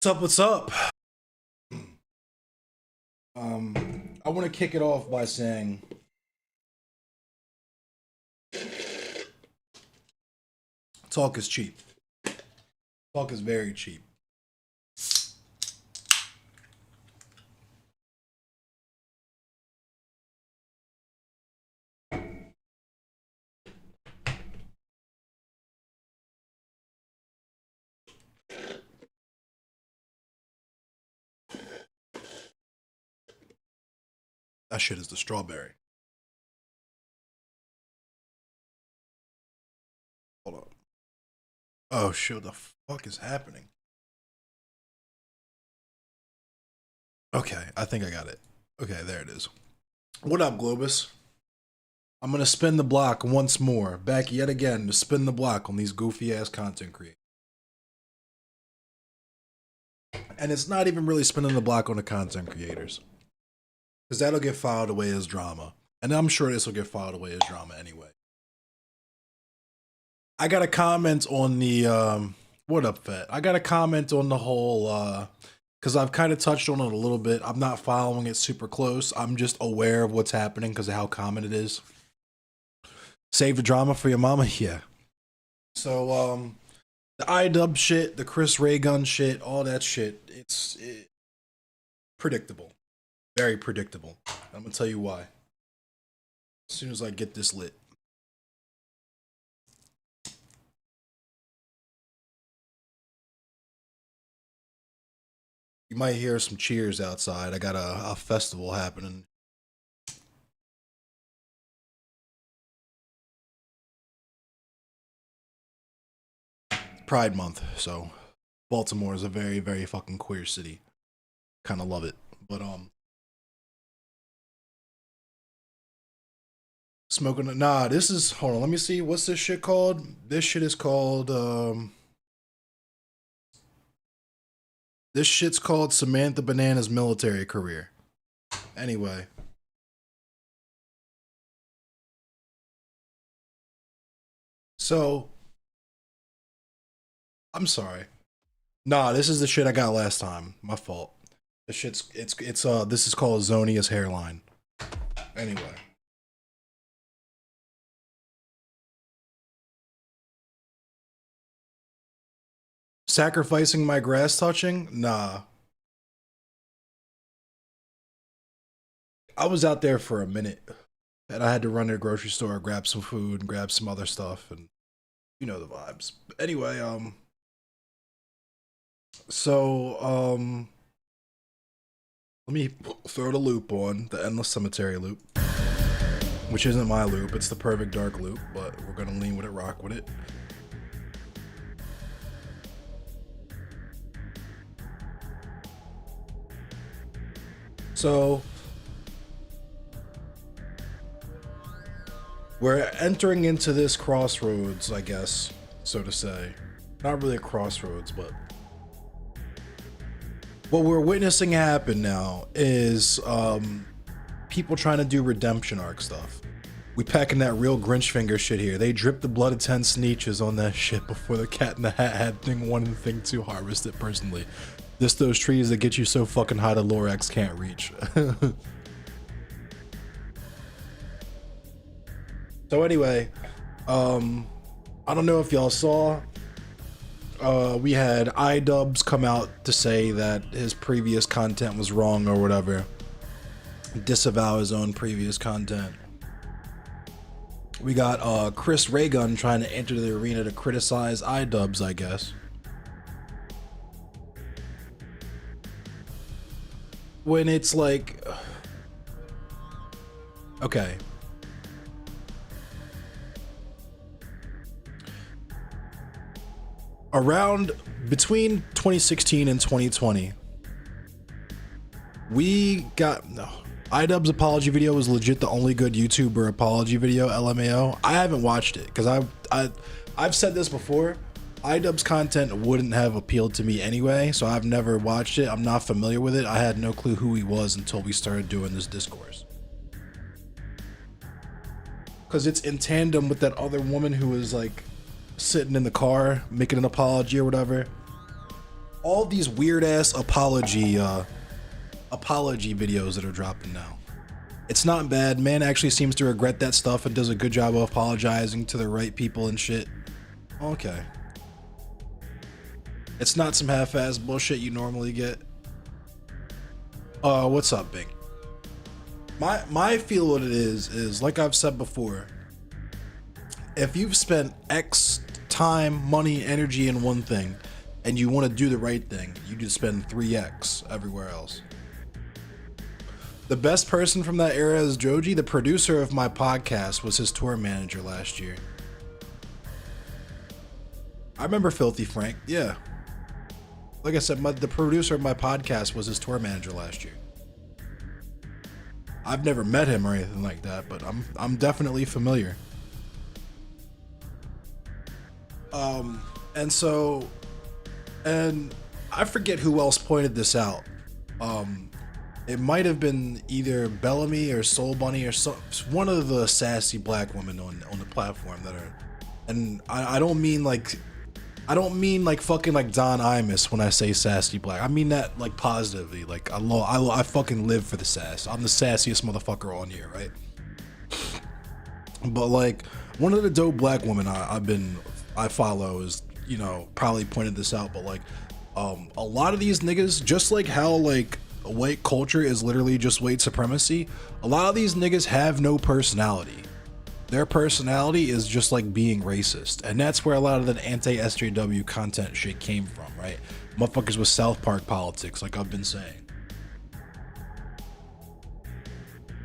What's up? What's up? I want to kick it off by saying talk is cheap. Talk is very cheap. That shit is the strawberry. Hold up. Oh shit, what the fuck is happening? Okay, I think I got it. Okay, there it is. What up, Globus? I'm gonna spin the block once more. Back yet again to spin the block on these goofy ass content creators. And it's not even really spinning the block on the content creators, because that'll get filed away as drama. And I'm sure this will get filed away as drama anyway. I got a comment on the, what up, Fett? I got a comment on the whole, because I've kind of touched on it a little bit. I'm not following it super close. I'm just aware of what's happening because of how common it is. Save the drama for your mama? Yeah. So, the iDub shit, the Chris Ray gun shit, all that shit, it's predictable. Very predictable. I'm gonna tell you why. As soon as I get this lit. You might hear some cheers outside. I got a festival happening. Pride Month, so Baltimore is a very, very fucking queer city. Kind of love it, but smoking. Nah, this is. Hold on, let me see. What's this shit called? This shit is called. This shit's called Samantha Banana's military career. Anyway. So, I'm sorry. Nah, this is the shit I got last time. My fault. This shit's this is called Zonia's hairline. Anyway. Sacrificing my grass touching? Nah. I was out there for a minute. And I had to run to the grocery store, grab some food, and grab some other stuff, and you know the vibes. But anyway, let me throw the loop on, the Endless Cemetery loop. Which isn't my loop, it's the Perfect Dark loop, but we're gonna lean with it, rock with it. So, we're entering into this crossroads, I guess, so to say. Not really a crossroads, but what we're witnessing happen now is people trying to do redemption arc stuff. We packing that real Grinch finger shit here. They dripped the blood of 10 Sneetches on that shit before the Cat in the Hat had thing 1 and thing 2 harvested personally. This those trees that get you so fucking high the Lorax can't reach. So anyway, I don't know if y'all saw, we had iDubbbz come out to say that his previous content was wrong or whatever. Disavow his own previous content. We got Chris Raygun trying to enter the arena to criticize iDubbbz, I guess. When it's like, okay. Around between 2016 and 2020, we got no. iDubbbz apology video was legit the only good YouTuber apology video, LMAO. I haven't watched it because I've said this before. iDubbbz content wouldn't have appealed to me anyway, so I've never watched it. I'm not familiar with it. I had no clue who he was until we started doing this discourse. Because it's in tandem with that other woman who was like sitting in the car making an apology or whatever. all these weird ass apology videos that are dropping now. It's not bad. Man actually seems to regret that stuff and does a good job of apologizing to the right people and shit. Okay. It's not some half-ass bullshit you normally get. What's up, Bing? My feel what it is like I've said before. If you've spent X time, money, energy in one thing, and you want to do the right thing, you just spend 3X everywhere else. The best person from that era is Joji. The producer of my podcast was his tour manager last year. I remember Filthy Frank. Yeah. Like I said, the producer of my podcast was his tour manager last year. I've never met him or anything like that, but I'm definitely familiar. And I forget who else pointed this out. It might have been either Bellamy or Soul Bunny or one of the sassy black women on the platform that are, and I don't mean like fucking like Don Imus when I say sassy black. I mean that like positively. Like I fucking live for the sass. I'm the sassiest motherfucker on here, right? But like one of the dope black women I follow is, you know, probably pointed this out, but like a lot of these niggas, just like how like white culture is literally just white supremacy, a lot of these niggas have no personality. Their personality is just like being racist, and that's where a lot of the anti-SJW content shit came from, right? Motherfuckers with South Park politics, like I've been saying.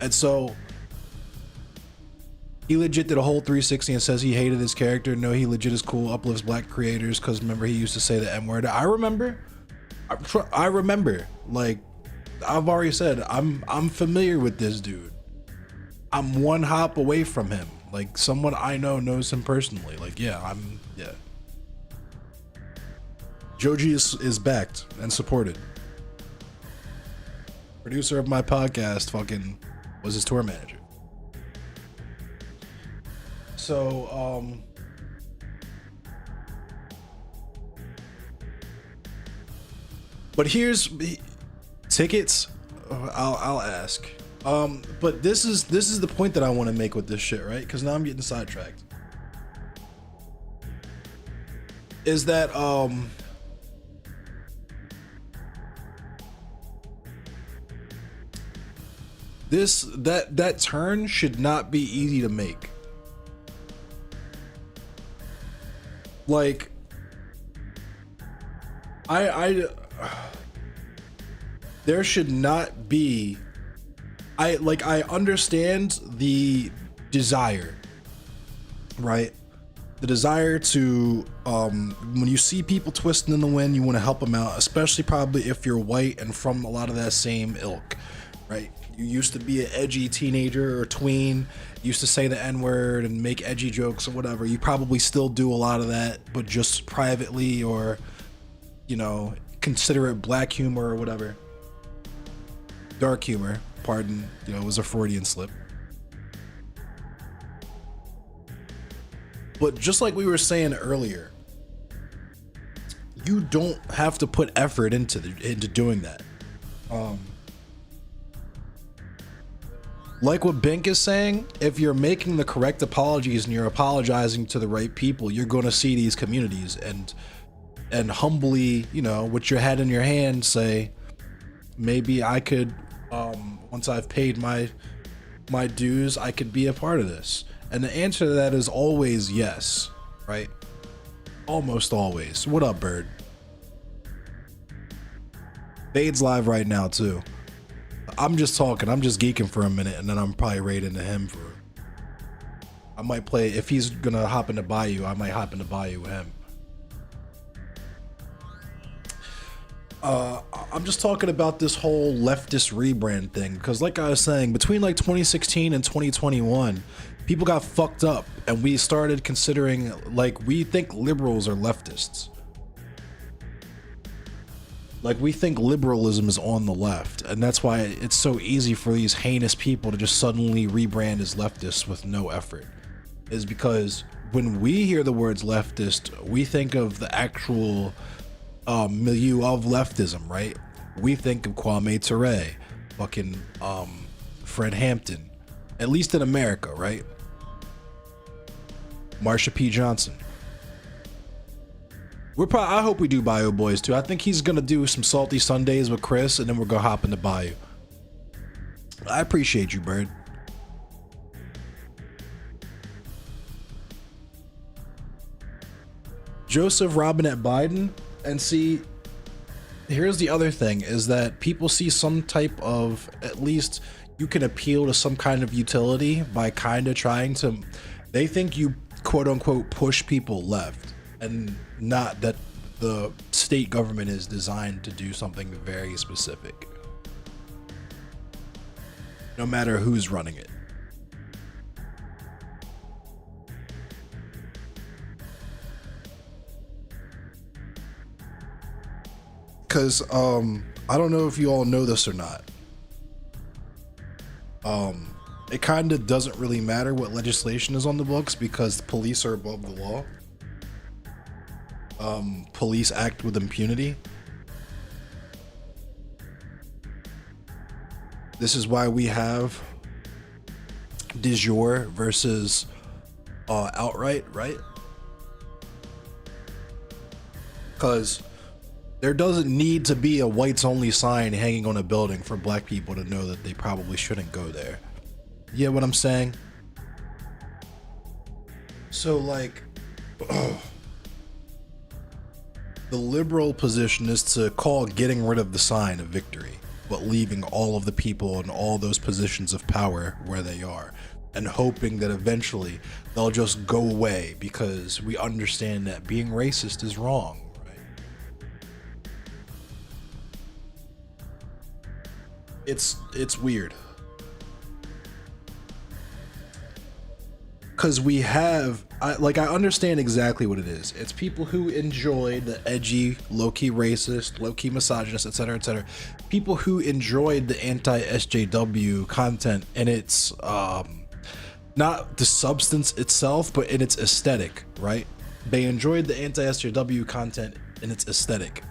And so he legit did a whole 360 and says he hated his character. No, he legit is cool, uplifts black creators, because remember he used to say the N-word. I remember, like I've already said, I'm familiar with this dude. I'm one hop away from him. Like someone I know knows him personally. Like yeah. Joji is backed and supported. Producer of my podcast fucking was his tour manager. So but here's tickets. I'll ask. But this is the point that I want to make with this shit, right? Because now I'm getting sidetracked. Is that that turn should not be easy to make. Like there should not be, I understand the desire, right? The desire to, when you see people twisting in the wind, you want to help them out, especially probably if you're white and from a lot of that same ilk, right? You used to be an edgy teenager or tween, used to say the N-word and make edgy jokes or whatever. You probably still do a lot of that, but just privately, or, you know, consider it black humor or whatever. Dark humor, pardon, you know, it was a Freudian slip. But just like we were saying earlier, you don't have to put effort into doing that. Like what Bink is saying, if you're making the correct apologies and you're apologizing to the right people, you're going to see these communities and humbly, you know, with your head in your hand, say, maybe I could, once I've paid my dues, I could be a part of this. And the answer to that is always yes, right? Almost always. What up, Bird? Fade's live right now too. I'm just talking, I'm just geeking for a minute, and then I'm probably right into him for, I might play, if he's gonna hop into Bayou, I might hop into Bayou with him. I'm just talking about this whole leftist rebrand thing, because like I was saying, between like 2016 and 2021, people got fucked up, and we started considering, like, we think liberals are leftists. Like, we think liberalism is on the left, and that's why it's so easy for these heinous people to just suddenly rebrand as leftists with no effort. Is because when we hear the words leftist, we think of the actual milieu of leftism, right? We think of Kwame Ture, fucking Fred Hampton, at least in America, right? Marsha P. Johnson. I hope we do Bayou Boys too. I think he's gonna do some Salty Sundays with Chris, and then we're gonna hop into Bayou. I appreciate you, Bird. Joseph Robinette Biden. And see, here's the other thing, is that people see some type of, at least you can appeal to some kind of utility by kind of trying to, they think you quote unquote push people left, and not that the state government is designed to do something very specific, no matter who's running it. Because I don't know if you all know this or not. It kind of doesn't really matter what legislation is on the books, because the police are above the law. Police act with impunity. This is why we have de jure versus outright, right? Because there doesn't need to be a whites only sign hanging on a building for black people to know that they probably shouldn't go there. You get what I'm saying? So like, the liberal position is to call getting rid of the sign a victory, but leaving all of the people in all those positions of power where they are, and hoping that eventually they'll just go away, because we understand that being racist is wrong. It's weird, because we have, I understand exactly what it is. It's people who enjoy the edgy, low-key racist, low-key misogynist, etc., etc. People who enjoyed the anti-SJW content, and it's not the substance itself, but in its aesthetic, right? They enjoyed the anti-SJW content in its aesthetic.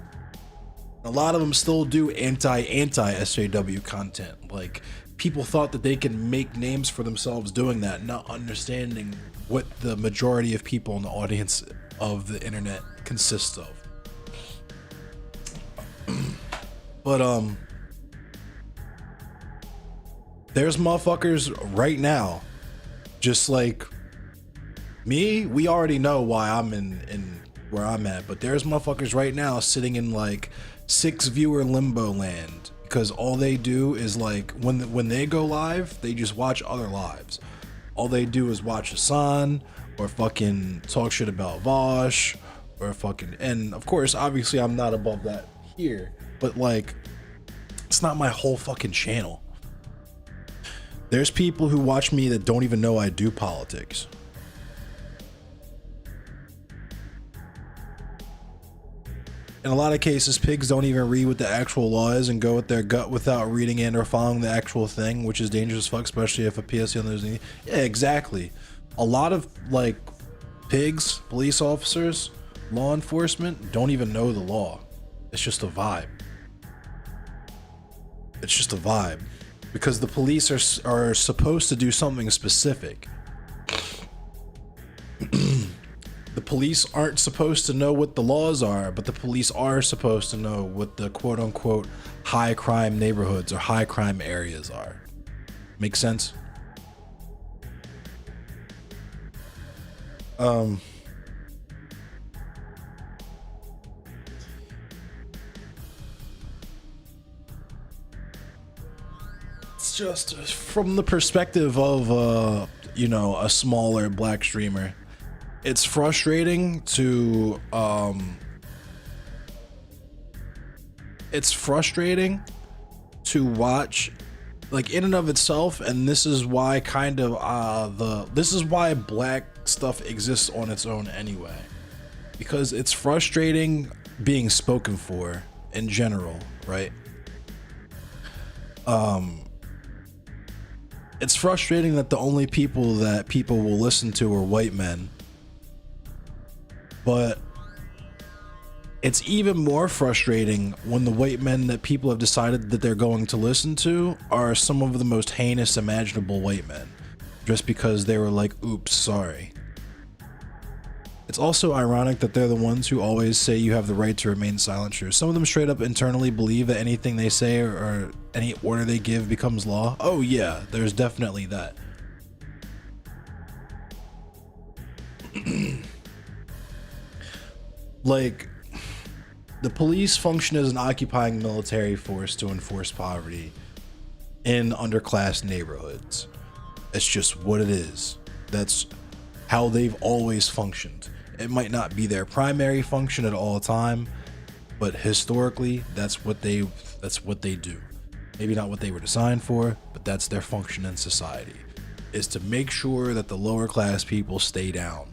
A lot of them still do anti-SJW content. Like, people thought that they can make names for themselves doing that, not understanding what the majority of people in the audience of the internet consists of. But there's motherfuckers right now, just like me. We already know why I'm in where I'm at, but there's motherfuckers right now sitting in like 6 viewer limbo land, because all they do is, like, when they go live, they just watch other lives. All they do is watch Hassan, or fucking talk shit about Vosh, or fucking, and of course, obviously I'm not above that here, but like, it's not my whole fucking channel. There's people who watch me that don't even know I do politics. In a lot of cases, pigs don't even read what the actual law is and go with their gut without reading it or following the actual thing, which is dangerous as fuck, especially if a PSC on those. Yeah, exactly. A lot of, like, pigs, police officers, law enforcement don't even know the law. It's just a vibe. It's just a vibe. Because the police are supposed to do something specific. The police aren't supposed to know what the laws are, but the police are supposed to know what the quote-unquote high crime neighborhoods or high crime areas are. Make sense? It's just from the perspective of, you know, a smaller black streamer. It's frustrating to watch, like, in and of itself, and this is why kind of this is why black stuff exists on its own anyway, because it's frustrating being spoken for in general, right? It's frustrating that the only people that people will listen to are white men. But It's even more frustrating when the white men that people have decided that they're going to listen to are some of the most heinous imaginable white men, just because they were like, oops, sorry. It's also ironic that they're the ones who always say you have the right to remain silent. Sure, some of them straight up internally believe that anything they say or any order they give becomes law. Oh yeah, there's definitely that. Like, the police function as an occupying military force to enforce poverty in underclass neighborhoods. It's just what it is. That's how they've always functioned. It might not be their primary function at all time, but historically, that's what they do. Maybe not what they were designed for, but that's their function in society, is to make sure that the lower class people stay down.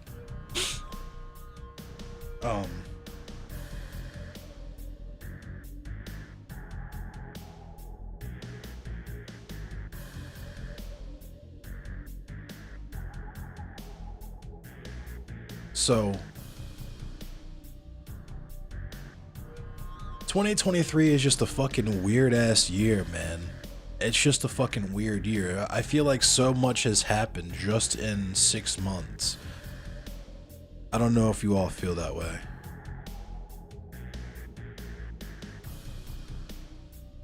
So 2023 is just a fucking weird ass year, man. It's just a fucking weird year. I feel like so much has happened just in 6 months. I don't know if you all feel that way.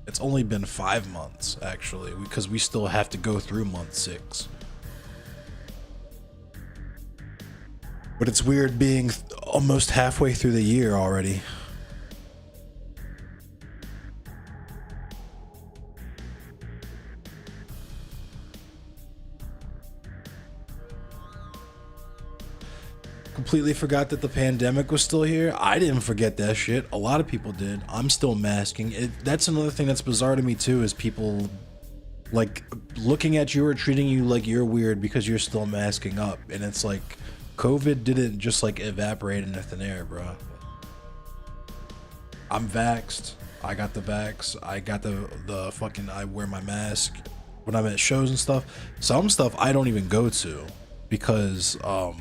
It's only been 5 months, actually, because we still have to go through month 6. But it's weird being almost halfway through the year already. Completely forgot that the pandemic was still here. I didn't forget that shit. A lot of people did. I'm still masking. That's another thing that's bizarre to me too, is people like looking at you or treating you like you're weird because you're still masking up. And it's like, COVID didn't just like evaporate into thin air, bro. I'm vaxxed. I got the vax. I got the fucking, I wear my mask when I'm at shows and stuff. Some stuff I don't even go to because I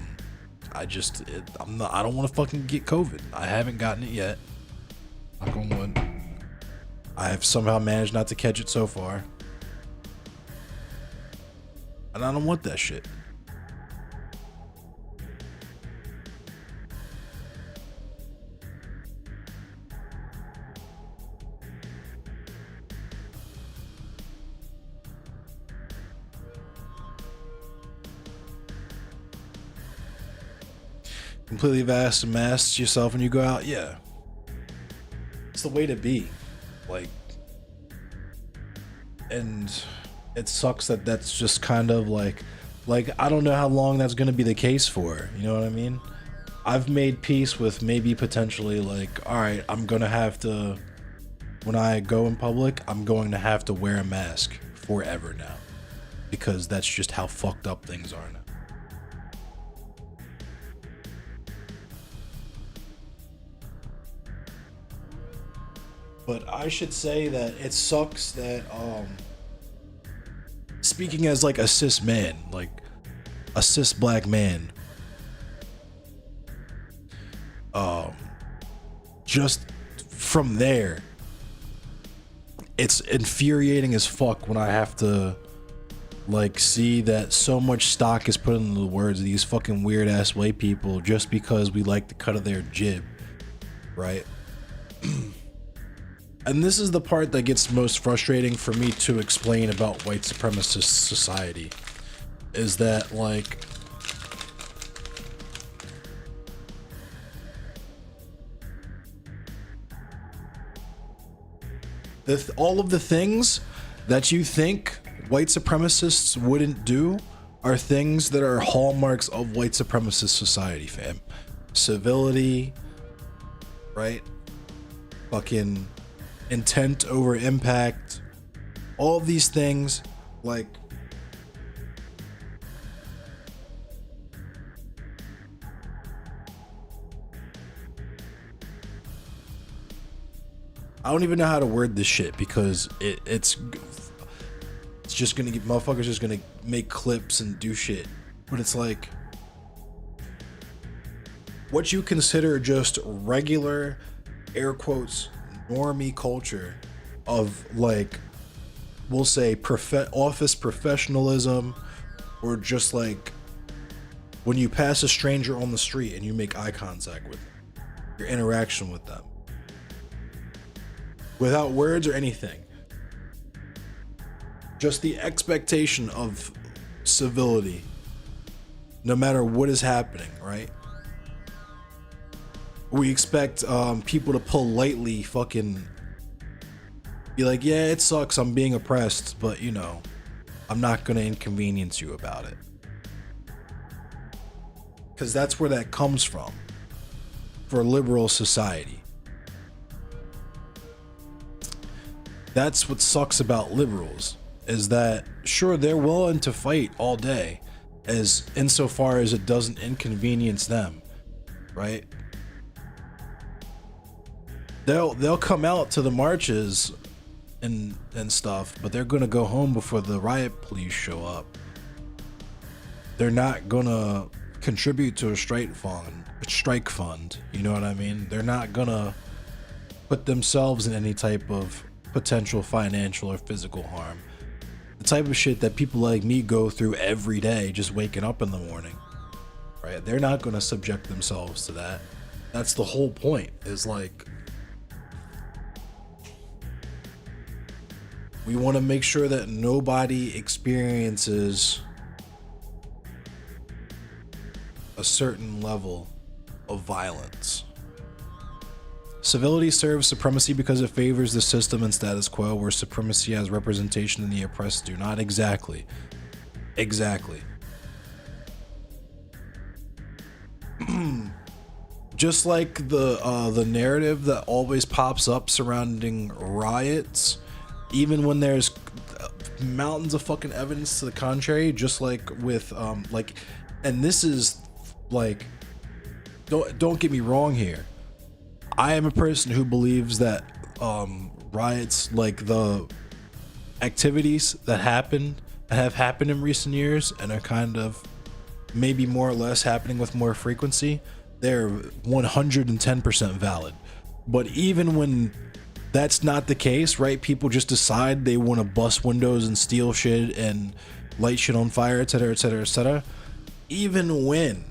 don't want to fucking get COVID. I haven't gotten it yet. Knock on wood. I have somehow managed not to catch it so far. And I don't want that shit. Completely mask yourself when you go out. Yeah, it's the way to be. Like, and it sucks that that's just kind of like I don't know how long that's going to be the case for, you know what I mean? I've made peace with maybe potentially like, all right, I'm gonna have to, when I go in public, I'm going to have to wear a mask forever now, because that's just how fucked up things are now. But I should say that it sucks that, speaking as like a cis man, like a cis black man, just from there, it's infuriating as fuck when I have to like see that so much stock is put into the words of these fucking weird ass white people just because we like the cut of their jib, right? And this is the part that gets most frustrating for me to explain about white supremacist society, is that like all of the things that you think white supremacists wouldn't do are things that are hallmarks of white supremacist society, fam. Civility, right? Fucking intent over impact, all of these things, like I don't even know how to word this shit because it's just gonna get motherfuckers just gonna make clips and do shit, but it's like what you consider just regular air quotes normie culture of like, we'll say office professionalism, or just like when you pass a stranger on the street and you make eye contact with them, your interaction with them without words or anything, just the expectation of civility no matter what is happening, right? We expect people to politely fucking be like, yeah, it sucks, I'm being oppressed, but you know, I'm not gonna inconvenience you about it. Because that's where that comes from for liberal society. That's what sucks about liberals, is that sure, they're willing to fight all day, as insofar as it doesn't inconvenience them, right? They'll come out to the marches and stuff, but they're gonna go home before the riot police show up. They're not gonna contribute to a strike fund, you know what I mean? They're not gonna put themselves in any type of potential financial or physical harm. The type of shit that people like me go through every day just waking up in the morning, right? They're not gonna subject themselves to that. That's the whole point, is like, we want to make sure that nobody experiences a certain level of violence. Civility serves supremacy because it favors the system and status quo, where supremacy has representation and the oppressed do not. Exactly. Just like the narrative that always pops up surrounding riots, even when there's mountains of fucking evidence to the contrary, just like with like, and this is like, don't get me wrong here, I am a person who believes that riots, like the activities that have happened in recent years and are kind of maybe more or less happening with more frequency, they're 110% valid. But even when that's not the case, right? People just decide they want to bust windows and steal shit and light shit on fire, etc., etc., etc. Even when,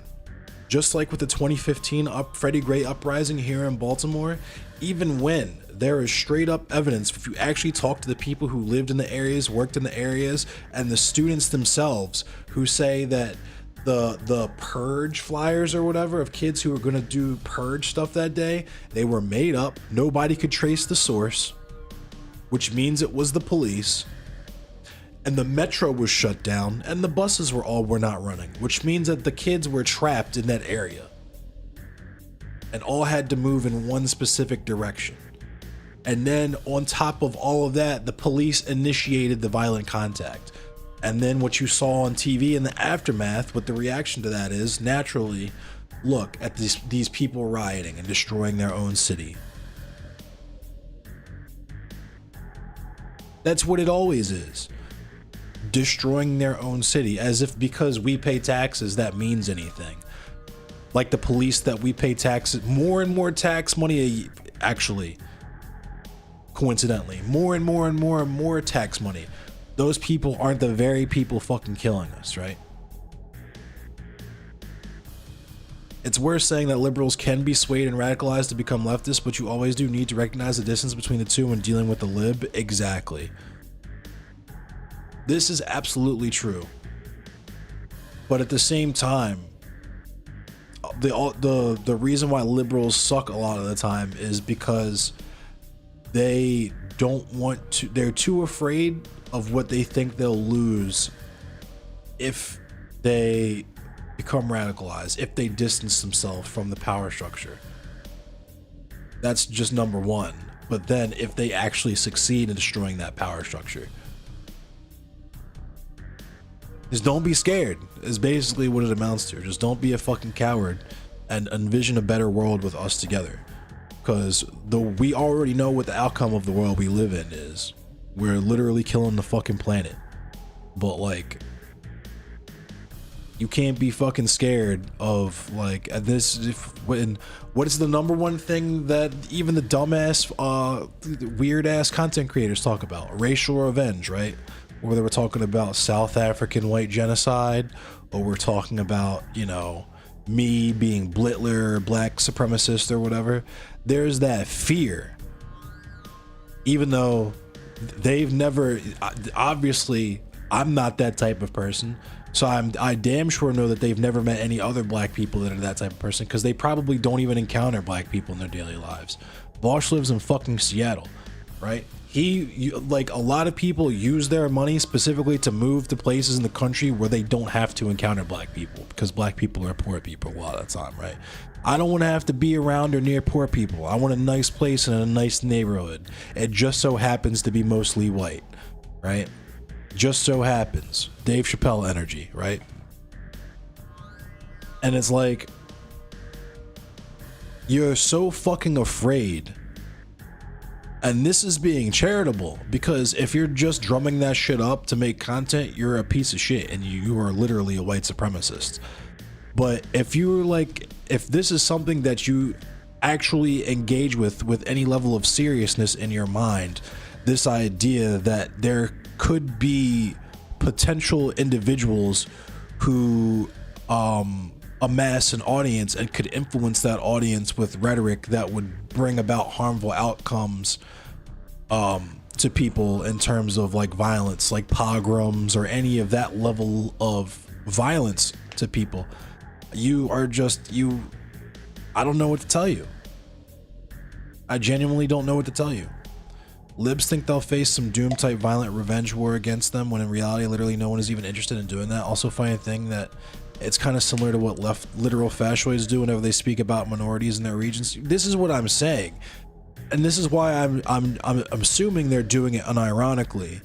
just like with the 2015 Freddie Gray uprising here in Baltimore, even when there is straight up evidence, if you actually talk to the people who lived in the areas, worked in the areas, and the students themselves who say that the purge flyers or whatever of kids who were going to do purge stuff that day, they were made up. Nobody could trace the source, which means it was the police. And the metro was shut down and the buses were not running, which means that the kids were trapped in that area and all had to move in one specific direction. And then on top of all of that, the police initiated the violent contact. And then what you saw on TV in the aftermath, what the reaction to that is, naturally, look at these people rioting and destroying their own city. That's what it always is. Destroying their own city, as if because we pay taxes that means anything. Like the police that we pay taxes, more and more tax money, actually, coincidentally, more and more tax money. Those people aren't the very people fucking killing us, right? It's worth saying that liberals can be swayed and radicalized to become leftists, but you always do need to recognize the distance between the two when dealing with the lib. Exactly. This is absolutely true. But at the same time, the reason why liberals suck a lot of the time is because they don't want to, they're too afraid of what they think they'll lose if they become radicalized, if they distance themselves from the power structure. That's just number one. But then if they actually succeed in destroying that power structure, just don't be scared is basically what it amounts to. Just don't be a fucking coward and envision a better world with us together. Because we already know what the outcome of the world we live in is. We're literally killing the fucking planet. But like, You can't be fucking scared of like this. What is the number one thing that even the dumbass, weird ass content creators talk about? Racial revenge, right? Whether we're talking about South African white genocide, or we're talking about, you know, me being Blitler or black supremacist or whatever. There's that fear, even though they've never, obviously I'm not that type of person. So I damn sure know that they've never met any other black people that are that type of person, because they probably don't even encounter black people in their daily lives. Bosch lives in fucking Seattle, right? Like a lot of people use their money specifically to move to places in the country where they don't have to encounter black people, because black people are poor people a lot of the time, right? I don't want to have to be around or near poor people. I want a nice place in a nice neighborhood. It just so happens to be mostly white, right? Just so happens. Dave Chappelle energy, right? And it's like, you're so fucking afraid. And this is being charitable, because if you're just drumming that shit up to make content, you're a piece of shit and you are literally a white supremacist. But if you're like, if this is something that you actually engage with any level of seriousness in your mind, this idea that there could be potential individuals who amass an audience and could influence that audience with rhetoric that would bring about harmful outcomes to people in terms of like violence, like pogroms or any of that level of violence to people, you are just, I don't know what to tell you. I genuinely don't know what to tell you. Libs think they'll face some doom-type violent revenge war against them, when in reality, literally no one is even interested in doing that. Also, funny thing that it's kind of similar to what literal fascists do whenever they speak about minorities in their regions. This is what I'm saying, and this is why I'm assuming they're doing it unironically,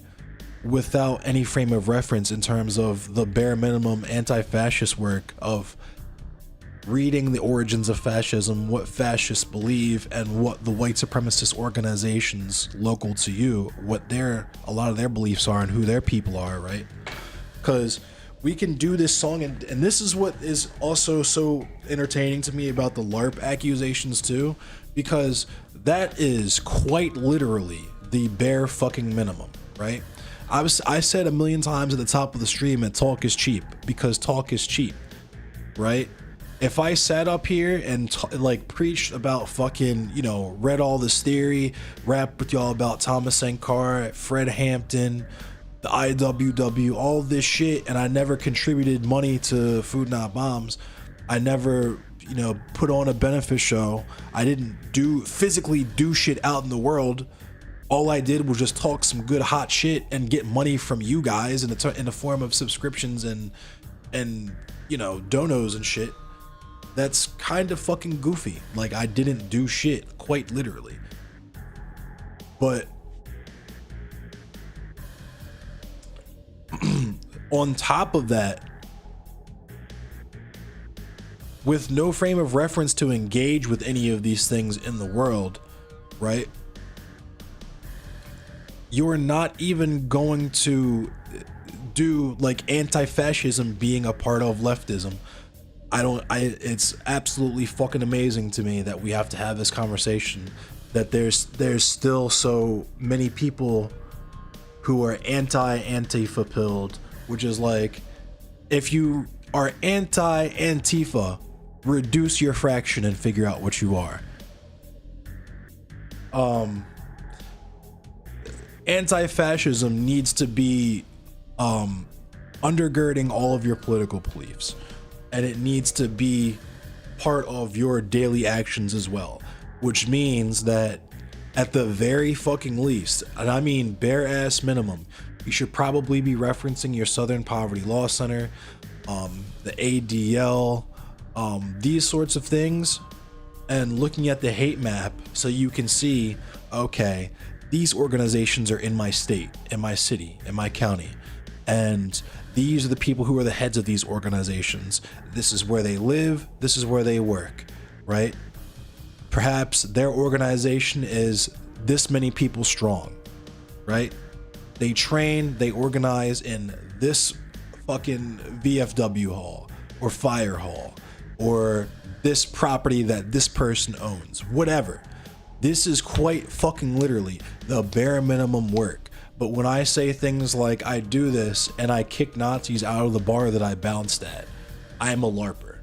without any frame of reference in terms of the bare minimum anti-fascist work of reading the origins of fascism, what fascists believe, and what the white supremacist organizations local to you, what a lot of their beliefs are and who their people are, right? Because we can do this song, and this is what is also so entertaining to me about the LARP accusations too, because that is quite literally the bare fucking minimum, right? I said a million times at the top of the stream that talk is cheap, because talk is cheap, right? If I sat up here and like preached about fucking, you know, read all this theory, rap with y'all about Thomas Sankara, Fred Hampton, the IWW, all this shit, and I never contributed money to Food Not Bombs, I never, you know, put on a benefit show, I didn't physically do shit out in the world, all I did was just talk some good hot shit and get money from you guys in the form of subscriptions and you know, donos and shit. That's kind of fucking goofy. Like, I didn't do shit, quite literally. But on top of that, with no frame of reference to engage with any of these things in the world, right? You're not even going to do like anti-fascism being a part of leftism. It's absolutely fucking amazing to me that we have to have this conversation, that there's still so many people who are anti-Antifa pilled, which is like, if you are anti-Antifa, reduce your fraction and figure out what you are. Anti-fascism needs to be undergirding all of your political beliefs, and it needs to be part of your daily actions as well, which means that at the very fucking least, and I mean bare ass minimum, you should probably be referencing your Southern Poverty Law Center, the ADL, these sorts of things, and looking at the hate map so you can see, okay, these organizations are in my state, in my city, in my county, and these are the people who are the heads of these organizations. This is where they live, this is where they work, right? Perhaps their organization is this many people strong, right? They train, they organize in this fucking VFW hall or fire hall or this property that this person owns, whatever. This is quite fucking literally the bare minimum work. But when I say things like I do this and I kick Nazis out of the bar that I bounced at, I am a LARPer.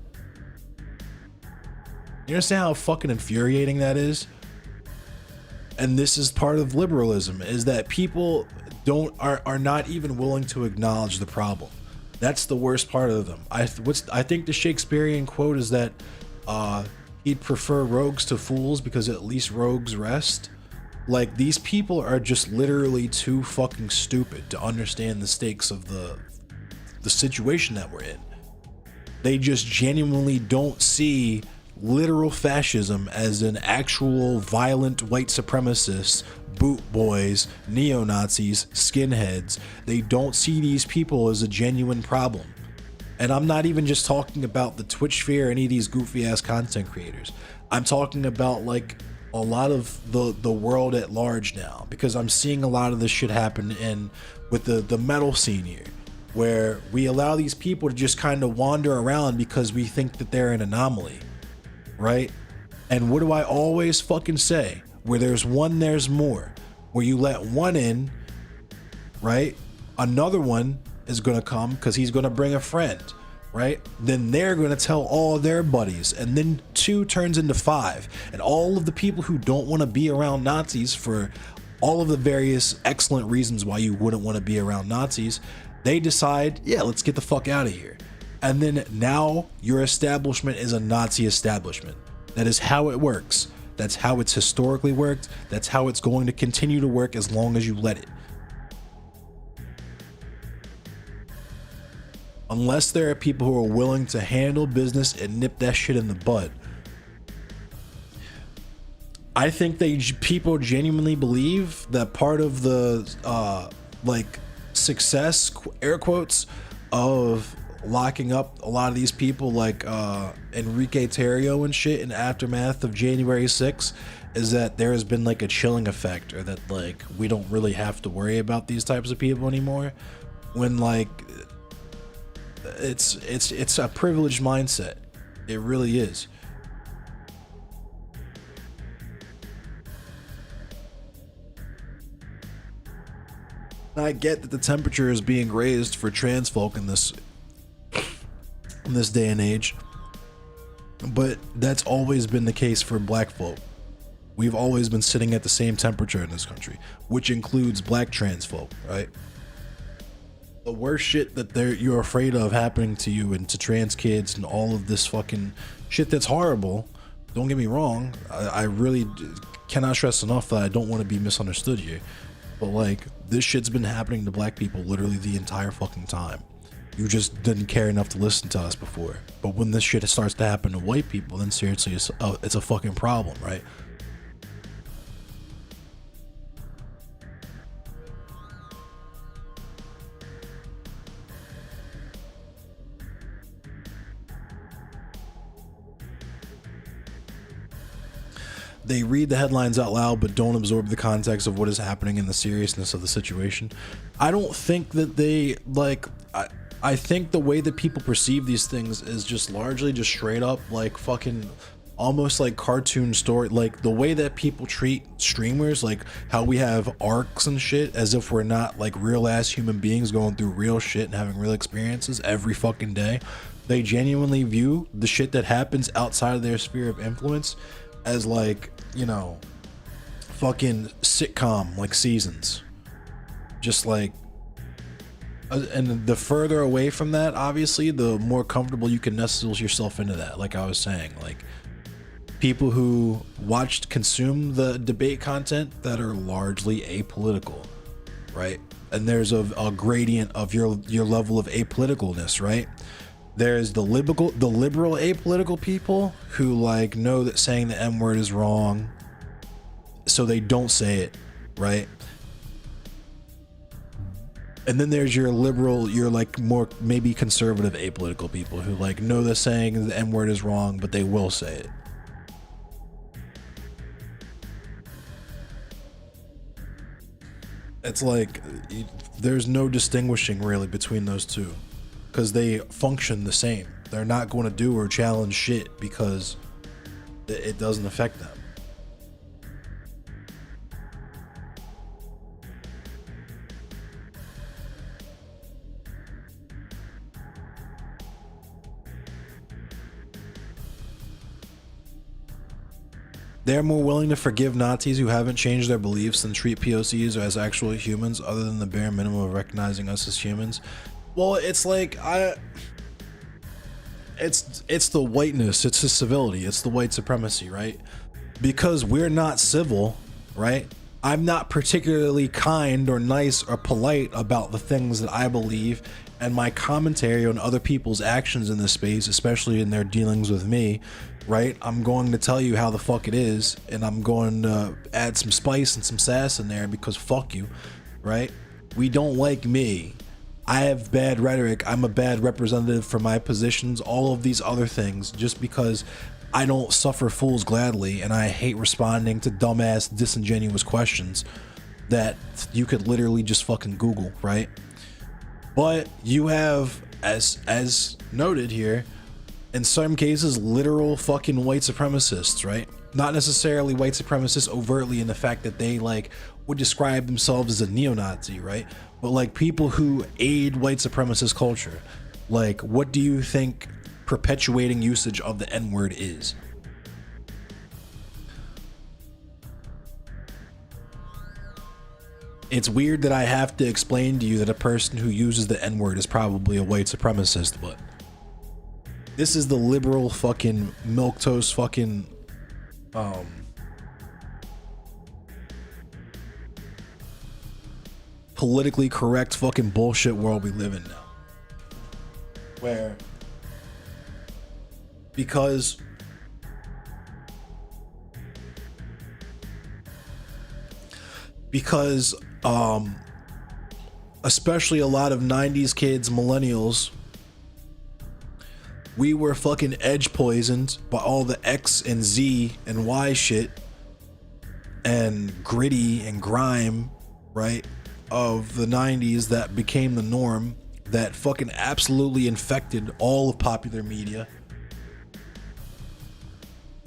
You understand how fucking infuriating that is? And this is part of liberalism, is that people are not even willing to acknowledge the problem. That's the worst part of them. I think the Shakespearean quote is that he'd prefer rogues to fools because at least rogues rest. Like, these people are just literally too fucking stupid to understand the stakes of the situation that we're in. They just genuinely don't see literal fascism as an actual violent white supremacists, boot boys, neo-Nazis, skinheads. They don't see these people as a genuine problem. And I'm not even just talking about the Twitch sphere or any of these goofy ass content creators. I'm talking about like a lot of the world at large now, because I'm seeing a lot of this shit happen with the metal scene here, where we allow these people to just kind of wander around because we think that they're an anomaly. Right? And what do I always fucking say? Where there's one, there's more. Where you let one in, right? Another one is gonna come because he's gonna bring a friend, right? Then they're gonna tell all their buddies, and then 2 turns into 5. And all of the people who don't want to be around Nazis for all of the various excellent reasons why you wouldn't want to be around Nazis, they decide, yeah, let's get the fuck out of here. And then now your establishment is a Nazi establishment. That is how it works. That's how it's historically worked. That's how it's going to continue to work as long as you let it. Unless there are people who are willing to handle business and nip that shit in the bud. I think people genuinely believe that part of the like success, air quotes, of locking up a lot of these people like Enrique Tarrio and shit in aftermath of January 6th is that there has been like a chilling effect, or that like we don't really have to worry about these types of people anymore, when like it's a privileged mindset. It really is. I get that the temperature is being raised for trans folk in this day and age, but that's always been the case for black folk. We've always been sitting at the same temperature in this country, which includes black trans folk, right? The worst shit that you're afraid of happening to you and to trans kids and all of this fucking shit that's horrible, don't get me wrong, I really cannot stress enough that I don't want to be misunderstood here, but like, this shit's been happening to black people literally the entire fucking time. You just didn't care enough to listen to us before. But when this shit starts to happen to white people, then seriously, it's a fucking problem, right? They read the headlines out loud but don't absorb the context of what is happening and the seriousness of the situation. I don't think that they, like, I think the way that people perceive these things is just largely just straight up like fucking almost like cartoon story, like the way that people treat streamers, like how we have arcs and shit as if we're not like real ass human beings going through real shit and having real experiences every fucking day. They genuinely view the shit that happens outside of their sphere of influence as like, you know, fucking sitcom like seasons. Just like, and the further away from that, obviously, the more comfortable you can nestle yourself into that. Like I was saying, like people who consume the debate content that are largely apolitical, right? And there's a gradient of your level of apoliticalness, right? There's the liberal apolitical people who like know that saying the M word is wrong, so they don't say it, right? And then there's your liberal, your like more maybe conservative apolitical people who like know that saying the M word is wrong, but they will say it. It's like there's no distinguishing really between those two. because they function the same. They're not going to do or challenge shit because it doesn't affect them. They're more willing to forgive Nazis who haven't changed their beliefs than treat POCs as actual humans, other than the bare minimum of recognizing us as humans. Well, it's like it's the whiteness, it's the civility, it's the white supremacy, right? Because we're not civil, right? I'm not particularly kind or nice or polite about the things that I believe, and my commentary on other people's actions in this space, especially in their dealings with me, right? I'm going to tell you how the fuck it is, and I'm going to add some spice and some sass in there because fuck you, right? We don't like me. I have bad rhetoric. I'm a bad representative for my positions, all of these other things, just because I don't suffer fools gladly, and I hate responding to dumbass, disingenuous questions that you could literally just fucking Google, right? But you have, as noted here, in some cases, literal fucking white supremacists, right? Not necessarily white supremacists overtly in the fact that they like would describe themselves as a neo-Nazi, right? But like people who aid white supremacist culture. Like, what do you think perpetuating usage of the N-word is? It's weird that I have to explain to you that a person who uses the N-word is probably a white supremacist, but this is the liberal fucking milquetoast fucking politically correct fucking bullshit world we live in now, where because especially a lot of 90s kids, millennials, we were fucking edge poisoned by all the X and Z and Y shit and gritty and grime, right, of the 90s that became the norm, that fucking absolutely infected all of popular media.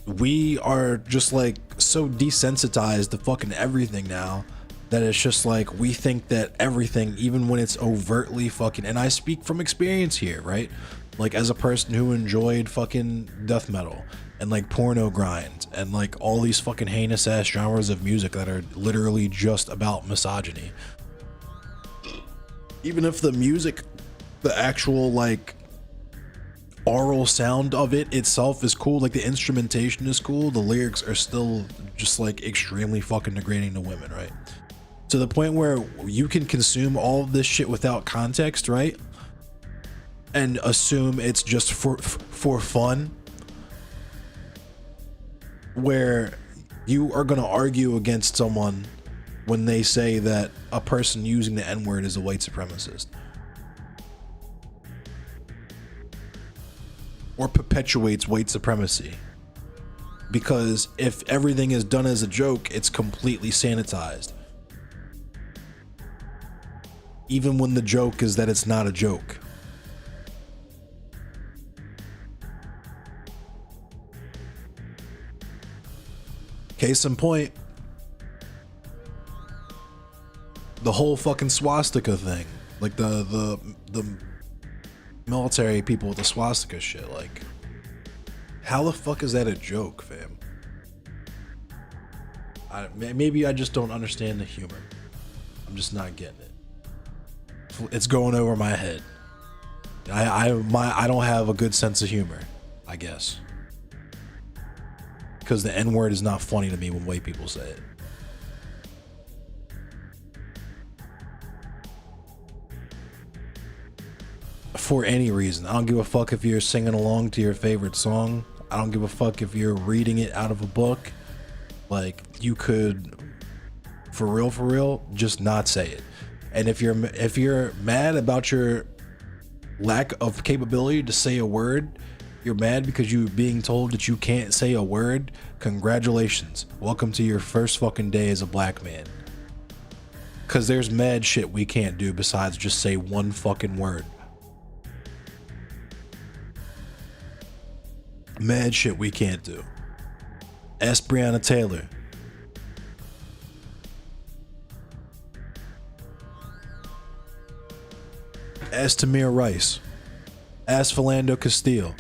We are just like so desensitized to fucking everything now that it's just like we think that everything, even when it's overtly fucking, and I speak from experience here, right? Like as a person who enjoyed fucking death metal and like porno grind and like all these fucking heinous ass genres of music that are literally just about misogyny. Even if the music, the actual like oral sound of it itself is cool, like the instrumentation is cool, the lyrics are still just like extremely fucking degrading to women, right? To the point where you can consume all of this shit without context, right? And assume it's just for fun, where you are going to argue against someone when they say that a person using the N-word is a white supremacist or perpetuates white supremacy, because if everything is done as a joke, it's completely sanitized, even when the joke is that it's not a joke. Case in point, the whole fucking swastika thing, like the military people with the swastika shit. Like, how the fuck is that a joke, fam? Maybe I just don't understand the humor. I'm just not getting it. It's going over my head. I don't have a good sense of humor, I guess. Because the N-word is not funny to me when white people say it. For any reason. I don't give a fuck if you're singing along to your favorite song. I don't give a fuck if you're reading it out of a book. Like, you could, for real, just not say it. And if you're mad about your lack of capability to say a word, you're mad because you're being told that you can't say a word, congratulations. Welcome to your first fucking day as a black man. Because there's mad shit we can't do besides just say one fucking word. Mad shit we can't do. Ask Breonna Taylor. Ask Tamir Rice. Ask Philando Castile.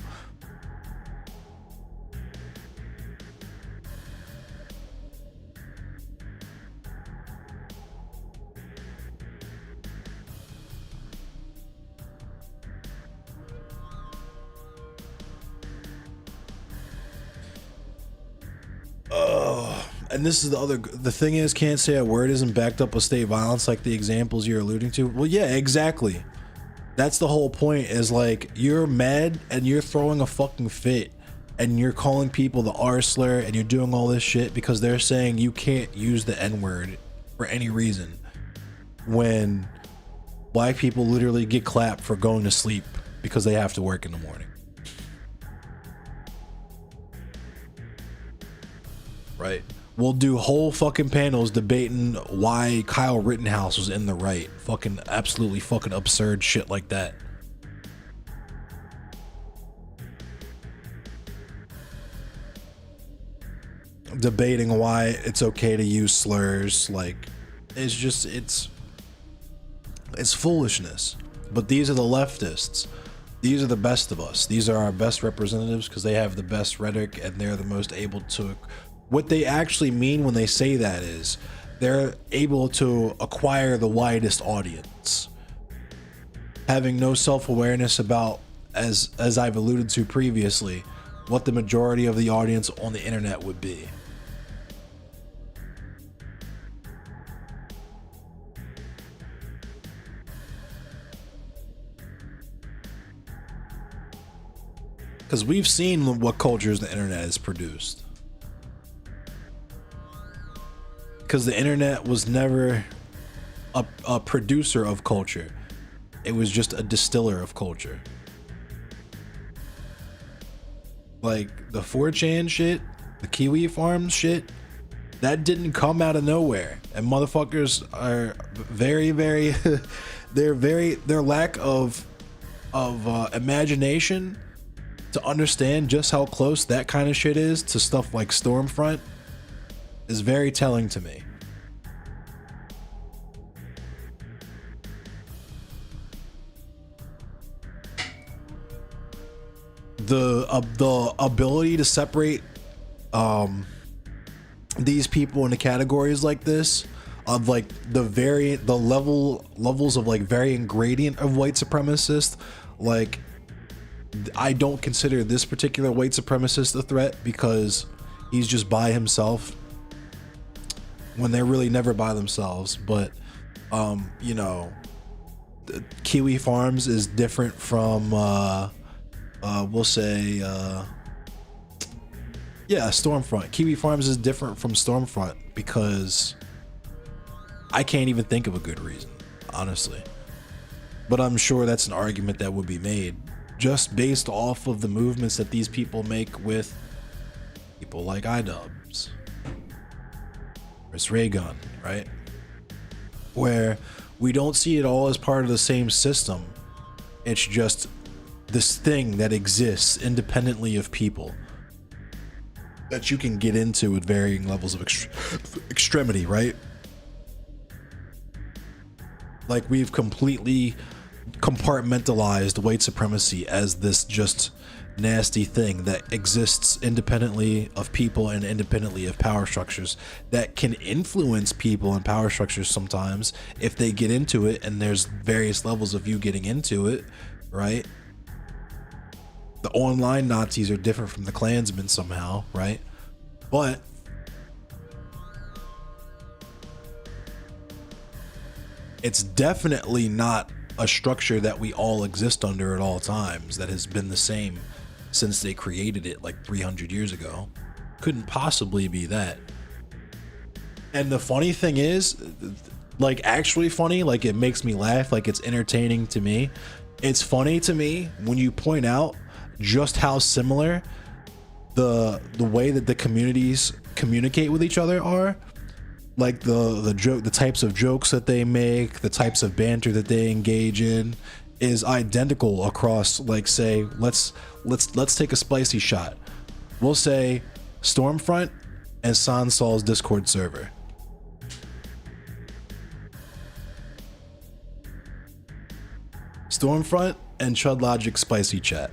And this is the thing is, can't say a word isn't backed up with state violence, like the examples you're alluding to. Well, yeah, exactly. That's the whole point, is like, you're mad and you're throwing a fucking fit and you're calling people the R slur and you're doing all this shit because they're saying you can't use the N word for any reason, when black people literally get clapped for going to sleep because they have to work in the morning. Right? We'll do whole fucking panels debating why Kyle Rittenhouse was in the right. Fucking absolutely fucking absurd shit like that. Debating why it's okay to use slurs. Like, it's just, it's foolishness. But these are the leftists. These are the best of us. These are our best representatives because they have the best rhetoric and they're the most able to... What they actually mean when they say that is they're able to acquire the widest audience, having no self-awareness about, as I've alluded to previously, what the majority of the audience on the internet would be. Because we've seen what cultures the internet has produced. Because the internet was never a producer of culture. It was just a distiller of culture. Like the 4chan shit, the Kiwi Farms shit, that didn't come out of nowhere. And motherfuckers are very, very, their lack of imagination to understand just how close that kind of shit is to stuff like Stormfront is very telling to me. The ability to separate these people into categories like this, of like levels of like varying gradient of white supremacist. Like, I don't consider this particular white supremacist a threat because he's just by himself, when they're really never by themselves. But you know, Kiwi Farms is different from we'll say yeah, Stormfront. Kiwi Farms is different from Stormfront because I can't even think of a good reason, honestly. But I'm sure that's an argument that would be made just based off of the movements that these people make with people like iDubbbz, Chris Ray Gun, right? Where we don't see it all as part of the same system. It's just this thing that exists independently of people that you can get into with varying levels of extremity, right? Like, we've completely compartmentalized white supremacy as this just nasty thing that exists independently of people and independently of power structures that can influence people and power structures sometimes if they get into it, and there's various levels of you getting into it, right? The online Nazis are different from the Klansmen somehow, right? But it's definitely not a structure that we all exist under at all times that has been the same since they created it like 300 years ago. Couldn't possibly be that. And the funny thing is, like, actually funny, like, it makes me laugh, like, it's entertaining to me. It's funny to me when you point out just how similar the way that the communities communicate with each other are. Like the types of jokes that they make, the types of banter that they engage in is identical across, like, say, let's take a spicy shot. We'll say Stormfront and Sansol's Discord server. Stormfront and Chud Logic Spicy Chat.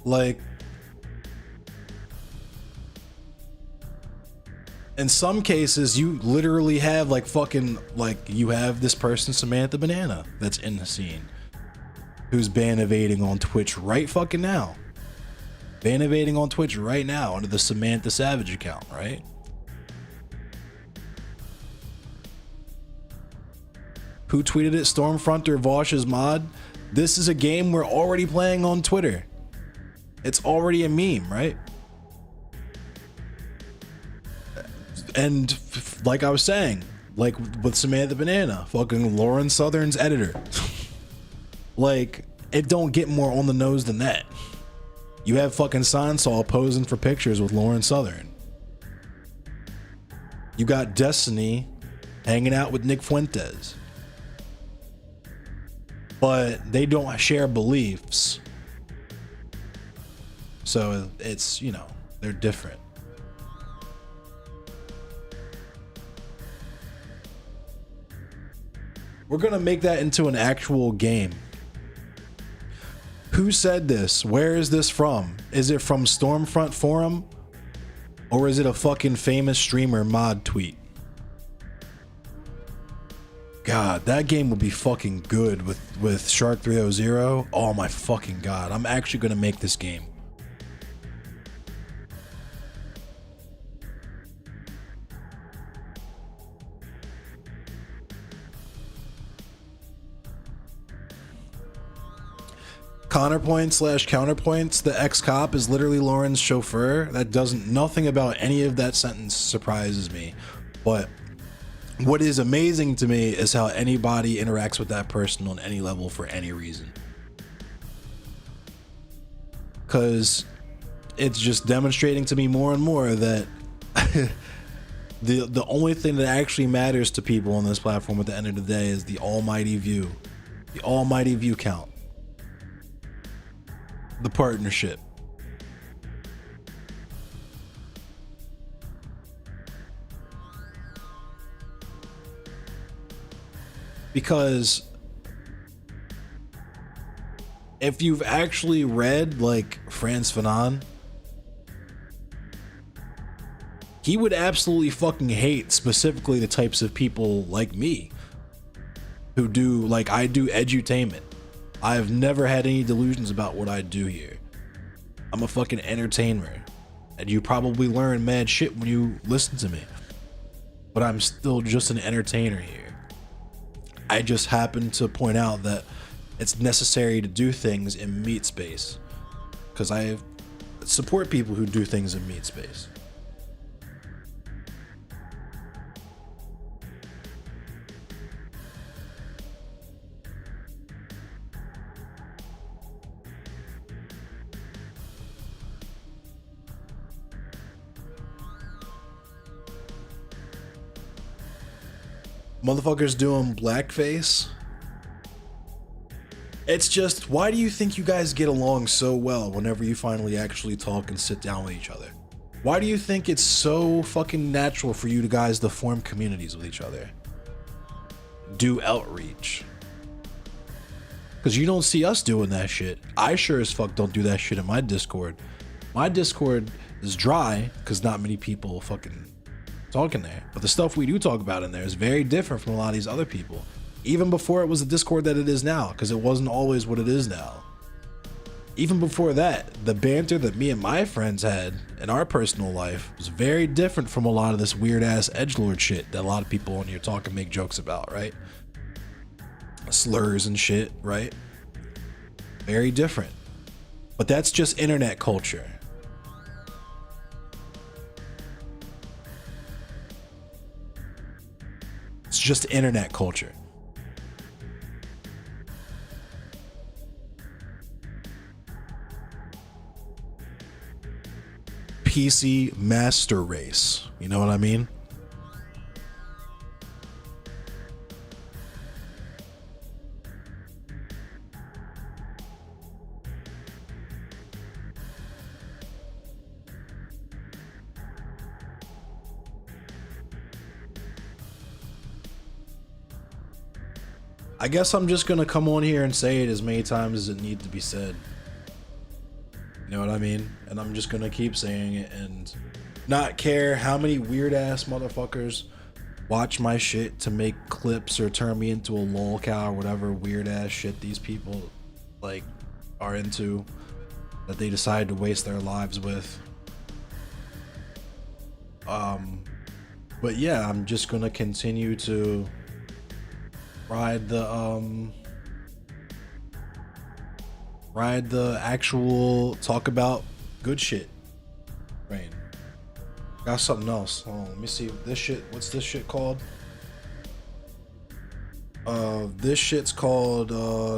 Like, in some cases, you literally have like fucking, like, you have this person, Samantha Banana, that's in the scene, who's ban evading on Twitch right fucking now. Ban evading on Twitch right now under the Samantha Savage account, right? Who tweeted it? Stormfront or Vosh's mod? This is a game we're already playing on Twitter. It's already a meme, right? And like I was saying, like with Samantha Banana, fucking Lauren Southern's editor. Like, it don't get more on the nose than that. You have fucking Sansol posing for pictures with Lauren Southern. You got Destiny hanging out with Nick Fuentes. But they don't share beliefs. So it's, you know, they're different. We're gonna make that into an actual game. Who said this? Where is this from? Is it from Stormfront Forum? Or is it a fucking famous streamer mod tweet? God, that game would be fucking good with Shark 300. Oh my fucking god. I'm actually gonna make this game. Counterpoints, the ex-cop is literally Lauren's chauffeur. That doesn't, nothing about any of that sentence surprises me. But what is amazing to me is how anybody interacts with that person on any level for any reason. Because it's just demonstrating to me more and more that the only thing that actually matters to people on this platform at the end of the day is the almighty view. The almighty view count. The partnership. Because if you've actually read like Frantz Fanon, he would absolutely fucking hate specifically the types of people like me who do, like, I do edutainment. I've never had any delusions about what I do here. I'm a fucking entertainer, and you probably learn mad shit when you listen to me, but I'm still just an entertainer here. I just happen to point out that it's necessary to do things in meat space because I support people who do things in meat space. Motherfuckers doing blackface. It's just, why do you think you guys get along so well whenever you finally actually talk and sit down with each other? Why do you think it's so fucking natural for you guys to form communities with each other? Do outreach. Because you don't see us doing that shit. I sure as fuck don't do that shit in my Discord. My Discord is dry because not many people fucking talk in there, but the stuff we do talk about in there is very different from a lot of these other people, even before it was the Discord that it is now, because it wasn't always what it is now. Even before that, the banter that me and my friends had in our personal life was very different from a lot of this weird ass edgelord shit that a lot of people on here talk and make jokes about, right? Slurs and shit, right? Very different. But that's just internet culture. It's just internet culture. PC master race. You know what I mean? I guess I'm just gonna come on here and say it as many times as it needs to be said. You know what I mean? And I'm just gonna keep saying it and not care how many weird ass motherfuckers watch my shit to make clips or turn me into a lol cow or whatever weird ass shit these people like are into that they decide to waste their lives with. But yeah, I'm just gonna continue to ride the actual talk about good shit train. Got something else. Hold on, let me see this shit. What's this shit called? This shit's called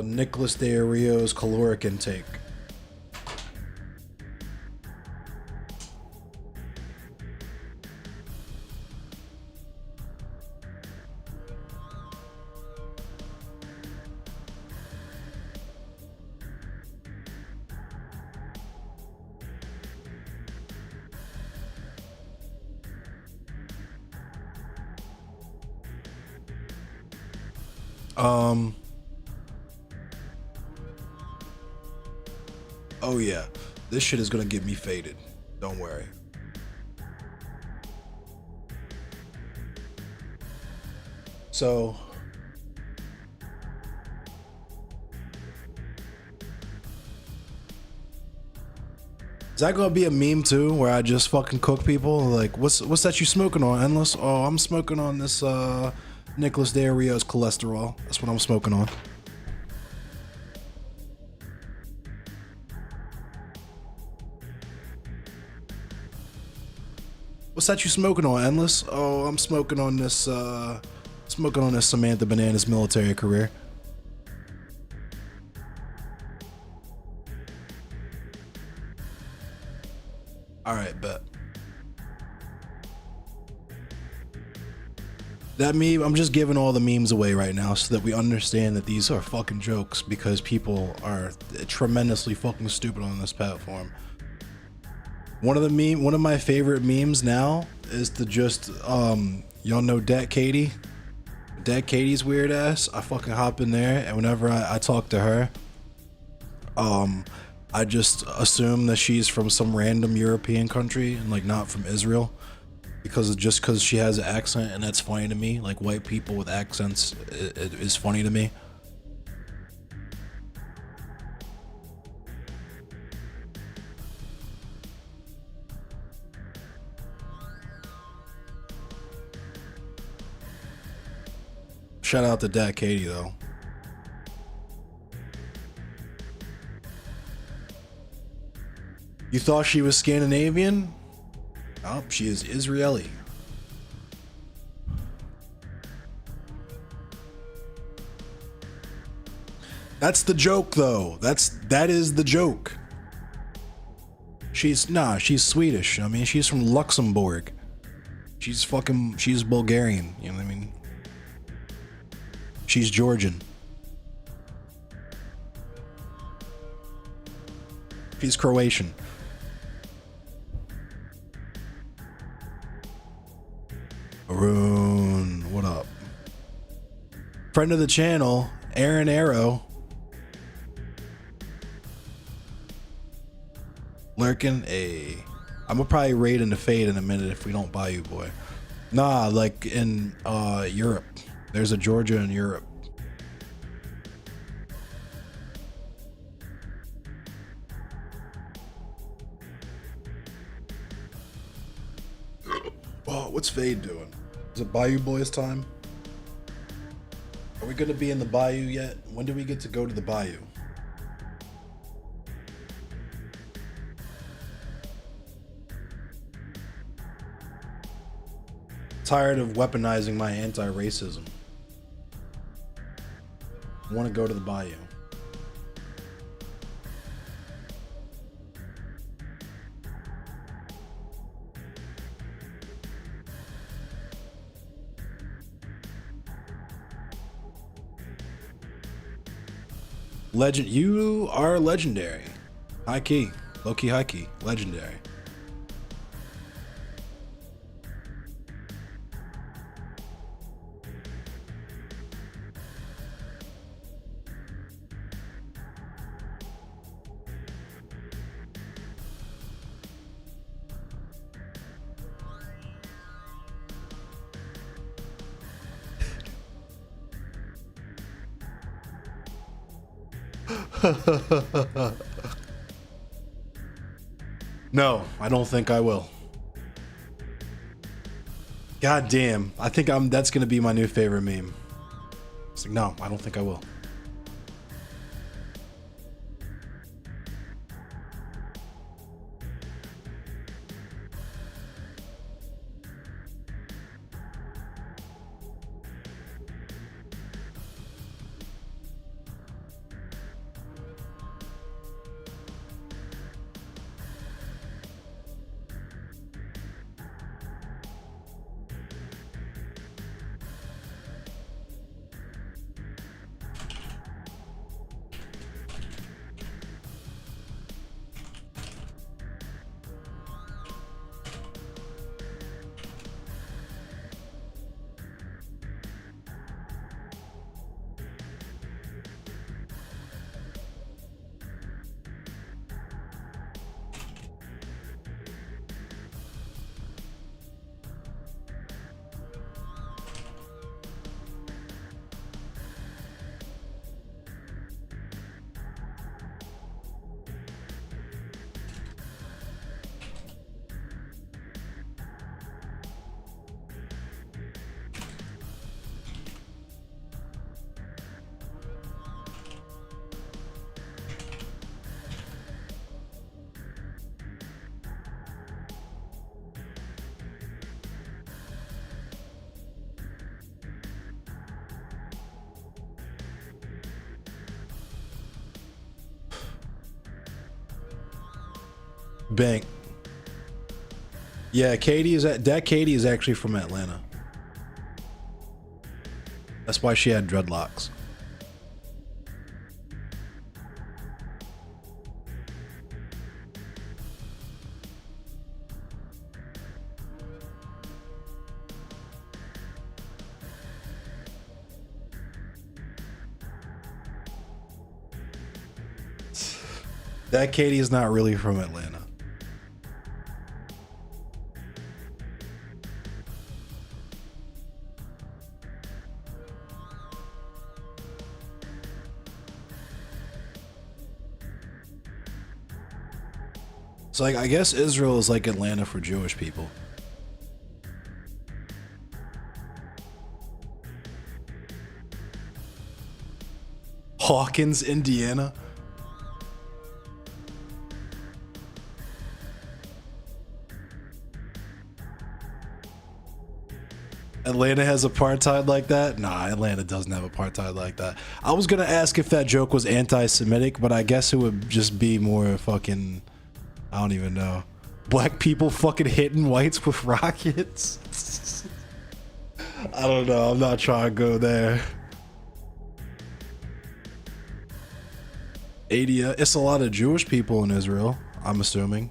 Nicholas De Rio's caloric intake. Oh yeah, this shit is gonna get me faded. Don't worry. So is that gonna be a meme too, where I just fucking cook people? Like, what's that you smoking on, Endless? Oh, I'm smoking on this Nicholas De Rio's cholesterol. That's what I'm smoking on. What's that you smoking on, Endless? Oh, I'm smoking on this Samantha Bananas military career. Alright, bet. That meme, I'm just giving all the memes away right now so that we understand that these are fucking jokes because people are tremendously fucking stupid on this platform. One of my favorite memes now is to just y'all know Dat Katie? Dat Katie's weird ass. I fucking hop in there and whenever I talk to her, I just assume that she's from some random European country and like not from Israel because she has an accent, and that's funny to me. Like, white people with accents it is funny to me. Shout out to Dat Katie though. You thought she was Scandinavian? Oh, she is Israeli. That's the joke though. That is the joke. She's Swedish. I mean, she's from Luxembourg. She's Bulgarian, you know what I mean? She's Georgian. She's Croatian. Arun, what up? Friend of the channel, Aaron Arrow. Lurking a. I'm gonna probably raid in the fade in a minute if we don't buy you, boy. Nah, like in Europe. There's a Georgia in Europe. Oh, what's Fade doing? Is it Bayou Boys time? Are we gonna be in the Bayou yet? When do we get to go to the Bayou? Tired of weaponizing my anti-racism. I want to go to the Bayou. Legend, you are legendary. High key, low key, high key, legendary. No, I don't think I will. God damn, I think that's gonna be my new favorite meme. It's like, no, I don't think I will. Bank. Yeah, Katie is Katie is actually from Atlanta. That's why she had dreadlocks. That Katie is not really from Atlanta. It's like, I guess Israel is like Atlanta for Jewish people. Hawkins, Indiana. Atlanta has apartheid like that? Nah, Atlanta doesn't have apartheid like that. I was gonna ask if that joke was anti-Semitic, but I guess it would just be more fucking, I don't even know. Black people fucking hitting whites with rockets? I don't know, I'm not trying to go there. Adia, it's a lot of Jewish people in Israel, I'm assuming,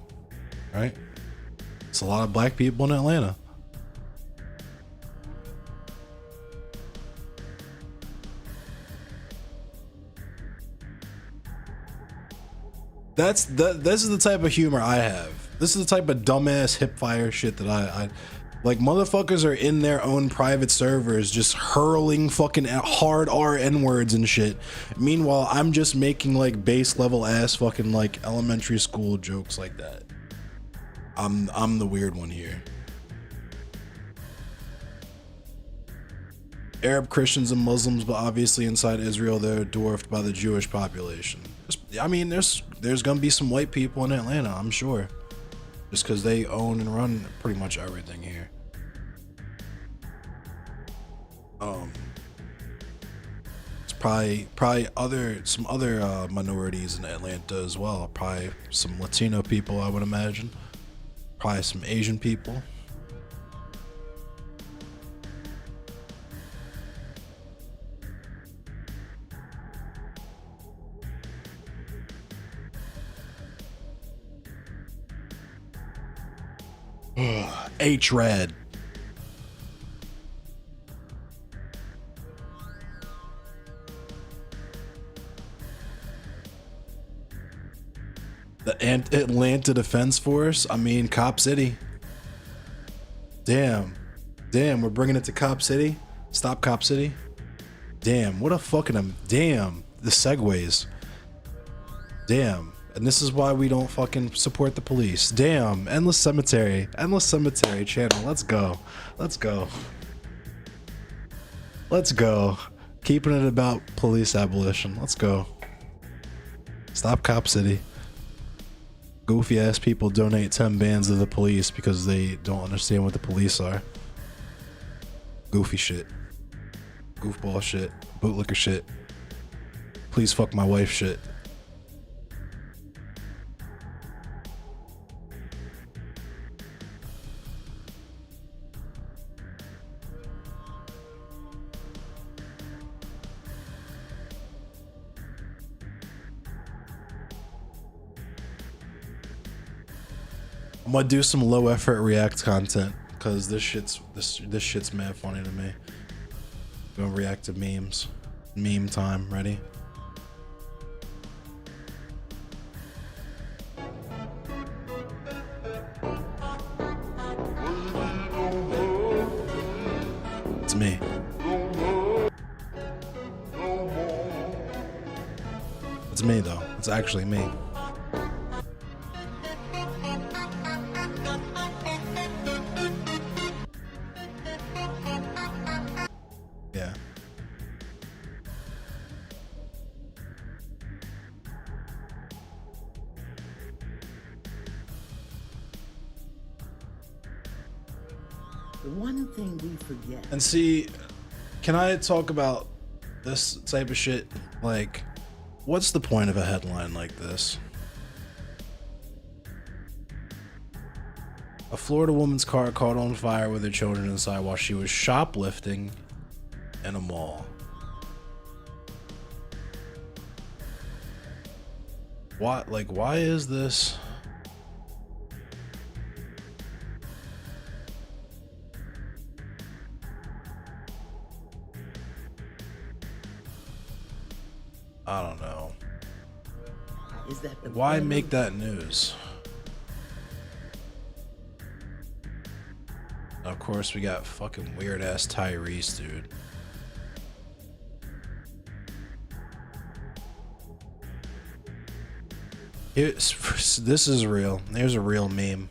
right? It's a lot of black people in Atlanta. This is the type of humor I have. This is the type of dumbass hip fire shit that I like. Motherfuckers are in their own private servers just hurling fucking hard N words and shit. Meanwhile, I'm just making like base level ass fucking like elementary school jokes like that. I'm the weird one here. Arab Christians and Muslims, but obviously inside Israel they're dwarfed by the Jewish population. I mean, there's gonna be some white people in Atlanta, I'm sure, just because they own and run pretty much everything here. It's probably some other minorities in Atlanta as well. Probably some Latino people, I would imagine. Probably some Asian people. H-Red. The Atlanta Defense Force. I mean, Cop City. Damn, we're bringing it to Cop City. Stop Cop City. Damn, what a fucking damn the segues. Damn, and this is why we don't fucking support the police. Damn, Endless Cemetery channel. Let's go. Keeping it about police abolition. Let's go. Stop Cop City. Goofy ass people donate 10 bands to the police because they don't understand what the police are. Goofy shit. Goofball shit. Bootlicker shit. Please fuck my wife shit. I'm gonna do some low effort react content because this shit's mad funny to me. Gonna react to memes. Meme time. Ready? It's me. It's me though. It's actually me. Yeah. The one thing we forget. And see, can I talk about this type of shit? Like, what's the point of a headline like this? A Florida woman's car caught on fire with her children inside while she was shoplifting in a mall. What? Like, why is this? I don't know. Is that the Why make that news? Of course, we got fucking weird ass Tyrese, dude. This is real. There's a real meme.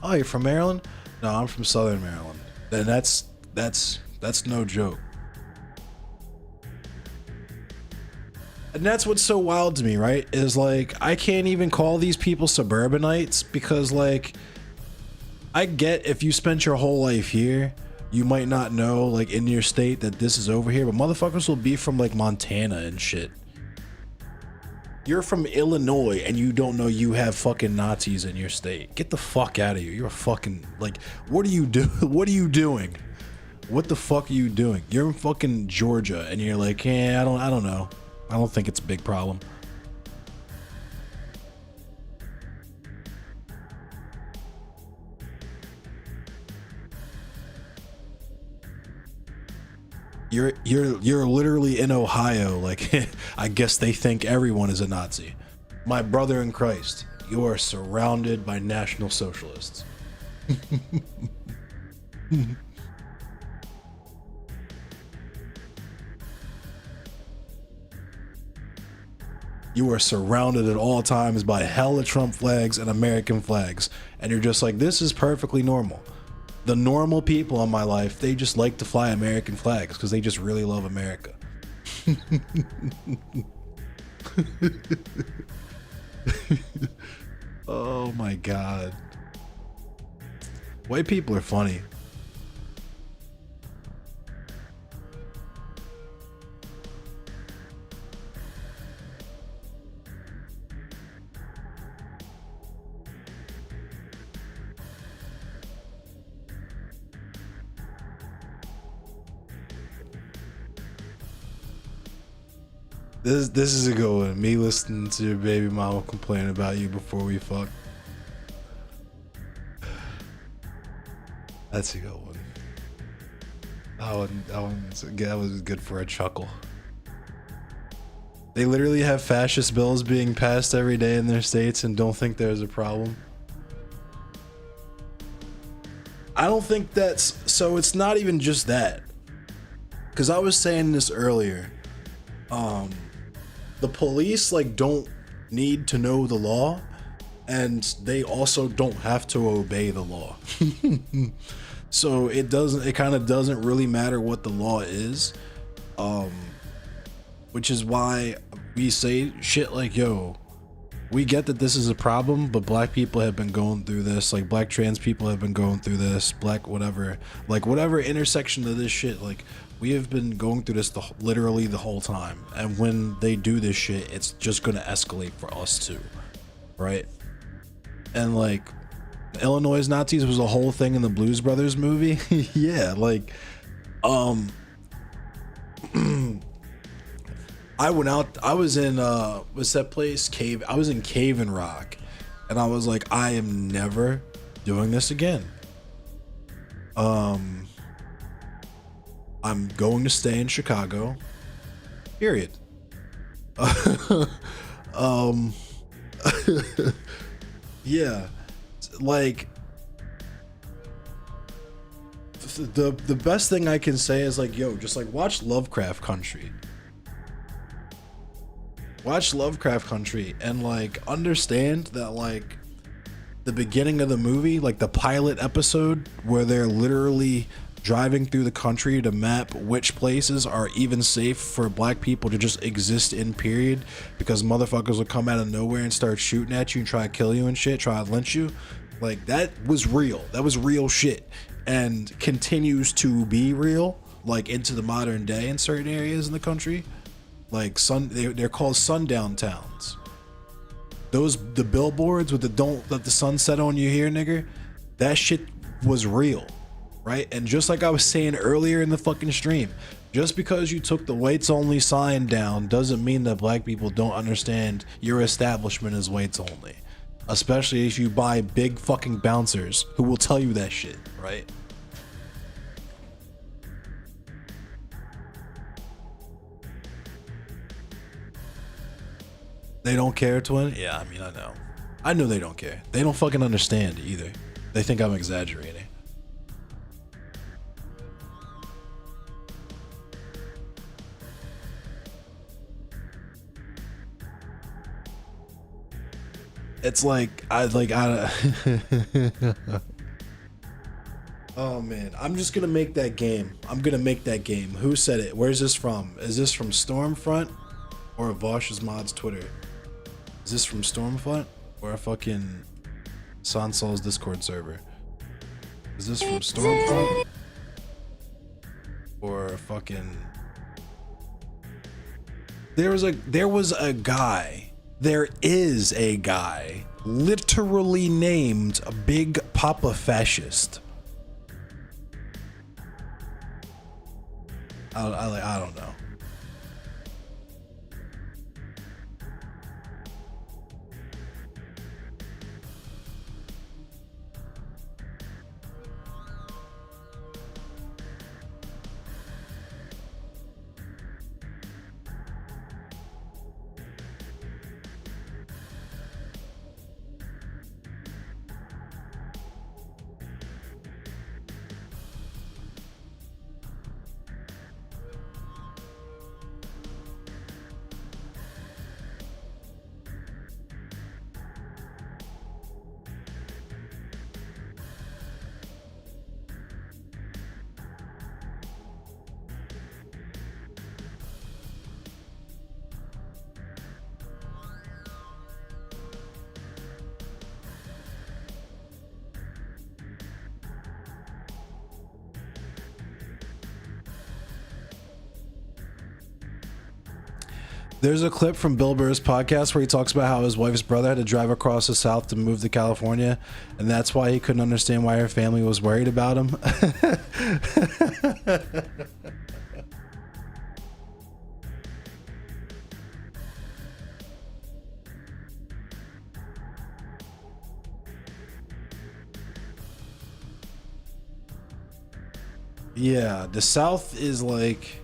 Oh, you're from Maryland? No, I'm from Southern Maryland. And that's no joke. And that's what's so wild to me, right? Is like, I can't even call these people suburbanites because, like, I get if you spent your whole life here, you might not know, like, in your state that this is over here, but motherfuckers will be from, like, Montana and shit. You're from Illinois and you don't know you have fucking Nazis in your state. Get the fuck out of here. You're a fucking, like, what are you doing? What are you doing? What the fuck are you doing? You're in fucking Georgia and you're like, yeah, I don't know. I don't think it's a big problem. You're literally in Ohio. Like, I guess they think everyone is a Nazi. My brother in Christ, you are surrounded by National Socialists. You are surrounded at all times by hella Trump flags and American flags. And you're just like, this is perfectly normal. The normal people in my life, they just like to fly American flags because they just really love America. Oh my God. White people are funny. This is a good one. Me listening to your baby mama complain about you before we fuck. That's a good one. That was good for a chuckle. They literally have fascist bills being passed every day in their states and don't think there's a problem. I don't think that's so. It's not even just that, because I was saying this earlier. The police like don't need to know the law, and they also don't have to obey the law. So it kind of doesn't really matter what the law is, which is why we say shit like, yo, we get that this is a problem, but black people have been going through this, like black trans people have been going through this, black whatever, like whatever intersection of this shit, like we have been going through this literally the whole time. And when they do this shit, it's just gonna escalate for us too, right? And like Illinois Nazis was a whole thing in the Blues Brothers movie. Yeah, like I went out, I was in what's that place, Cave, I was in Cave and Rock, and I was like, I am never doing this again. I'm going to stay in Chicago, period. Yeah, like the best thing I can say is like, yo, just like watch Lovecraft Country. Watch Lovecraft Country and like understand that like the beginning of the movie, like the pilot episode where they're literally driving through the country to map which places are even safe for black people to just exist in, period, because motherfuckers will come out of nowhere and start shooting at you and try to kill you and shit, try to lynch you. Like that was real. That was real shit and continues to be real like into the modern day in certain areas in the country. Like they're called sundown towns. The billboards with the "Don't let the sun set on you" here, nigga, that shit was real, right? And just like I was saying earlier in the fucking stream, just because you took the whites only sign down doesn't mean that black people don't understand your establishment is whites only, especially if you buy big fucking bouncers who will tell you that shit, right? They don't care, twin? Yeah, I mean, I know. I know they don't care. They don't fucking understand either. They think I'm exaggerating. It's like, oh man, I'm just gonna make that game. I'm gonna make that game. Who said it? Where's this from? Is this from Stormfront or Vosh's Mods Twitter? Is this from Stormfront or a fucking Sansol's Discord server? Is this from Stormfront or a fucking... There is a guy literally named Big Papa Fascist. I don't know. There's a clip from Bill Burr's podcast where he talks about how his wife's brother had to drive across the South to move to California, and that's why he couldn't understand why her family was worried about him. Yeah, the South is like,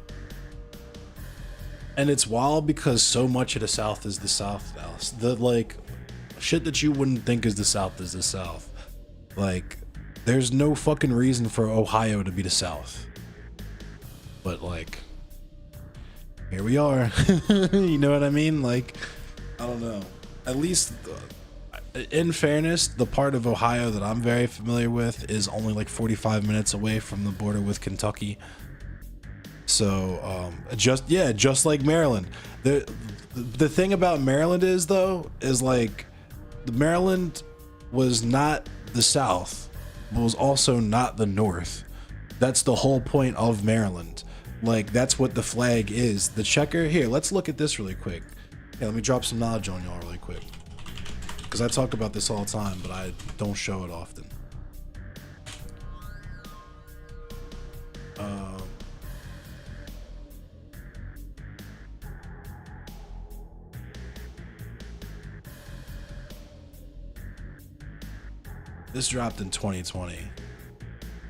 and it's wild because so much of the South is the South now. The like shit that you wouldn't think is the South is the South. Like, there's no fucking reason for Ohio to be the South. But like, here we are. You know what I mean? Like, I don't know. At least, in fairness, the part of Ohio that I'm very familiar with is only like 45 minutes away from the border with Kentucky. So, just like Maryland. The thing about Maryland is though, is like, Maryland was not the South, but was also not the North. That's the whole point of Maryland. Like, that's what the flag is. The checker. Here, let's look at this really quick. Yeah, let me drop some knowledge on y'all really quick. Because I talk about this all the time, but I don't show it often. This dropped in 2020.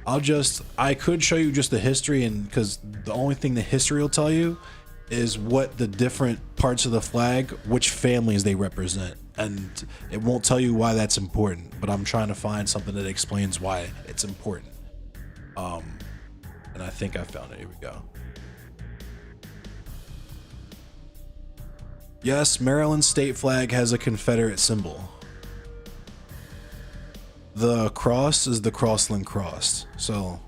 I could show you just the history, and because the only thing the history will tell you is what the different parts of the flag, which families they represent, and it won't tell you why that's important, but I'm trying to find something that explains why it's important. And I think I found it. Here we go. Yes, Maryland's state flag has a Confederate symbol. The cross is the Crossland Cross. So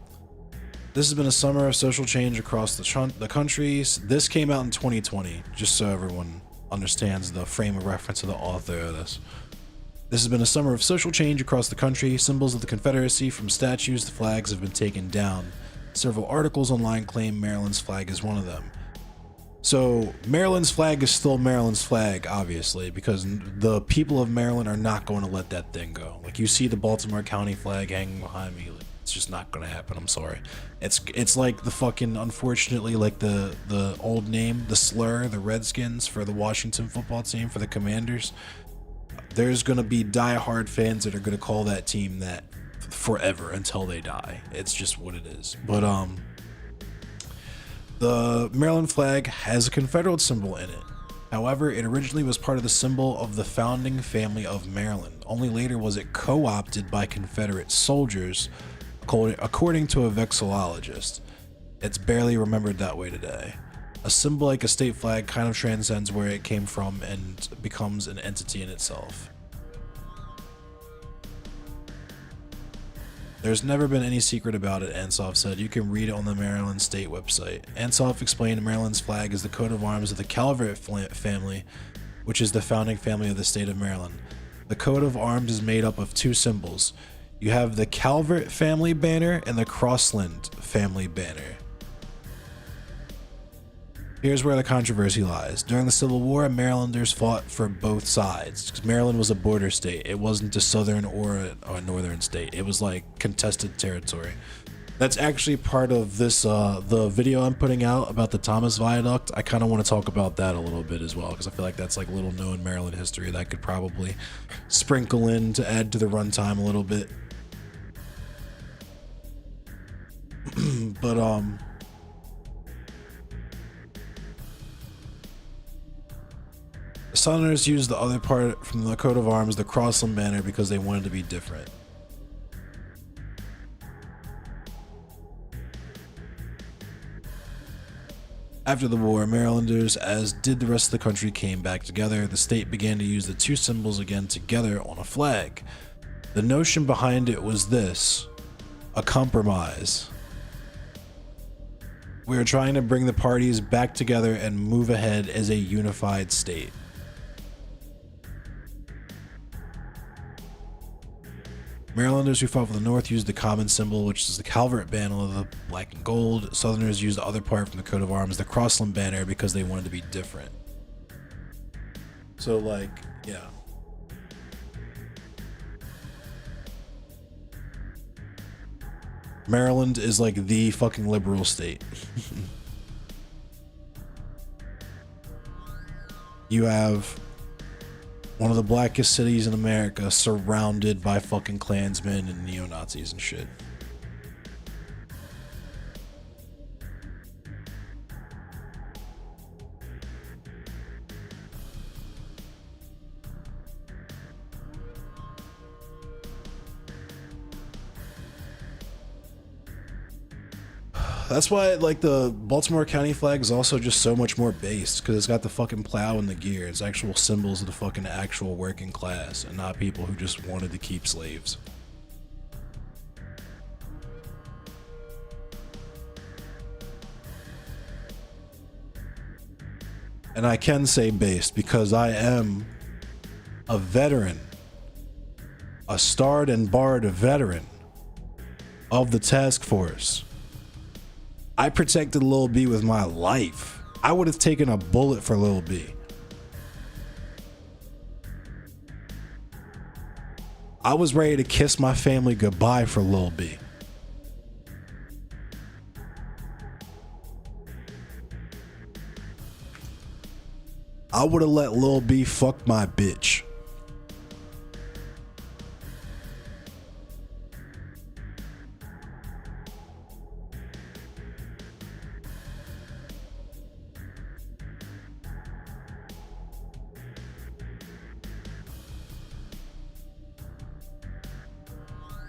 this has been a summer of social change across the country. This came out in 2020, just so everyone understands the frame of reference of the author of this. This has been a summer of social change across the country. Symbols of the Confederacy, from statues to flags, have been taken down. Several articles online claim Maryland's flag is one of them. So Maryland's flag is still Maryland's flag, obviously, because the people of Maryland are not going to let that thing go. Like, you see the Baltimore County flag hanging behind me, it's just not going to happen. I'm sorry. It's like the fucking, unfortunately, like the old name, the slur, the Redskins for the Washington football team, for the Commanders. There's going to be diehard fans that are going to call that team that forever until they die. It's just what it is. But the Maryland flag has a Confederate symbol in it. However, it originally was part of the symbol of the founding family of Maryland. Only later was it co-opted by Confederate soldiers, according to a vexillologist. It's barely remembered that way today. A symbol like a state flag kind of transcends where it came from and becomes an entity in itself. There's never been any secret about it, Ansoff said. You can read it on the Maryland State website. Ansoff explained Maryland's flag is the coat of arms of the Calvert family, which is the founding family of the state of Maryland. The coat of arms is made up of two symbols. You have the Calvert family banner and the Crossland family banner. Here's where the controversy lies. During the Civil War, Marylanders fought for both sides, because Maryland was a border state. It wasn't a southern or a northern state. It was like contested territory. That's actually part of this, the video I'm putting out about the Thomas Viaduct. I kind of want to talk about that a little bit as well, because I feel like that's like little known Maryland history that I could probably sprinkle in to add to the runtime a little bit. But Southerners used the other part from the coat of arms, the Crossland banner, because they wanted to be different. After the war, Marylanders, as did the rest of the country, came back together. The state began to use the two symbols again together on a flag. The notion behind it was this: a compromise. We are trying to bring the parties back together and move ahead as a unified state. Marylanders who fought for the North used the common symbol, which is the Calvert banner of the black and gold. Southerners used the other part from the coat of arms, the Crossland banner, because they wanted to be different. So, like, yeah. Maryland is like the fucking liberal state. You have one of the blackest cities in America surrounded by fucking Klansmen and neo-Nazis and shit. That's why, like, the Baltimore County flag is also just so much more based, because it's got the fucking plow and the gear. It's actual symbols of the fucking actual working class, and not people who just wanted to keep slaves. And I can say based because I am a veteran, a starred and barred veteran of the task force. I protected Lil B with my life. I would have taken a bullet for Lil B. I was ready to kiss my family goodbye for Lil B. I would have let Lil B fuck my bitch.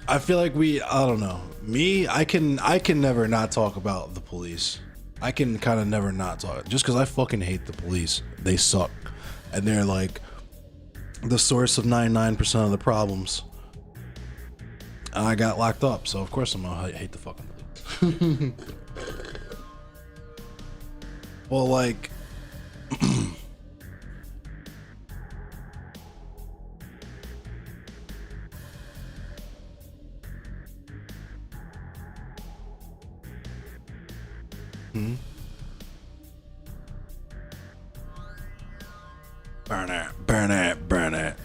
I feel like I don't know. Me, I can never not talk about the police. I can kind of never not talk, just because I fucking hate the police. They suck, and they're like the source of 99% of the problems. And I got locked up, so of course I'm gonna hate the fucking police. Well, like, burn it, burn it, burn it.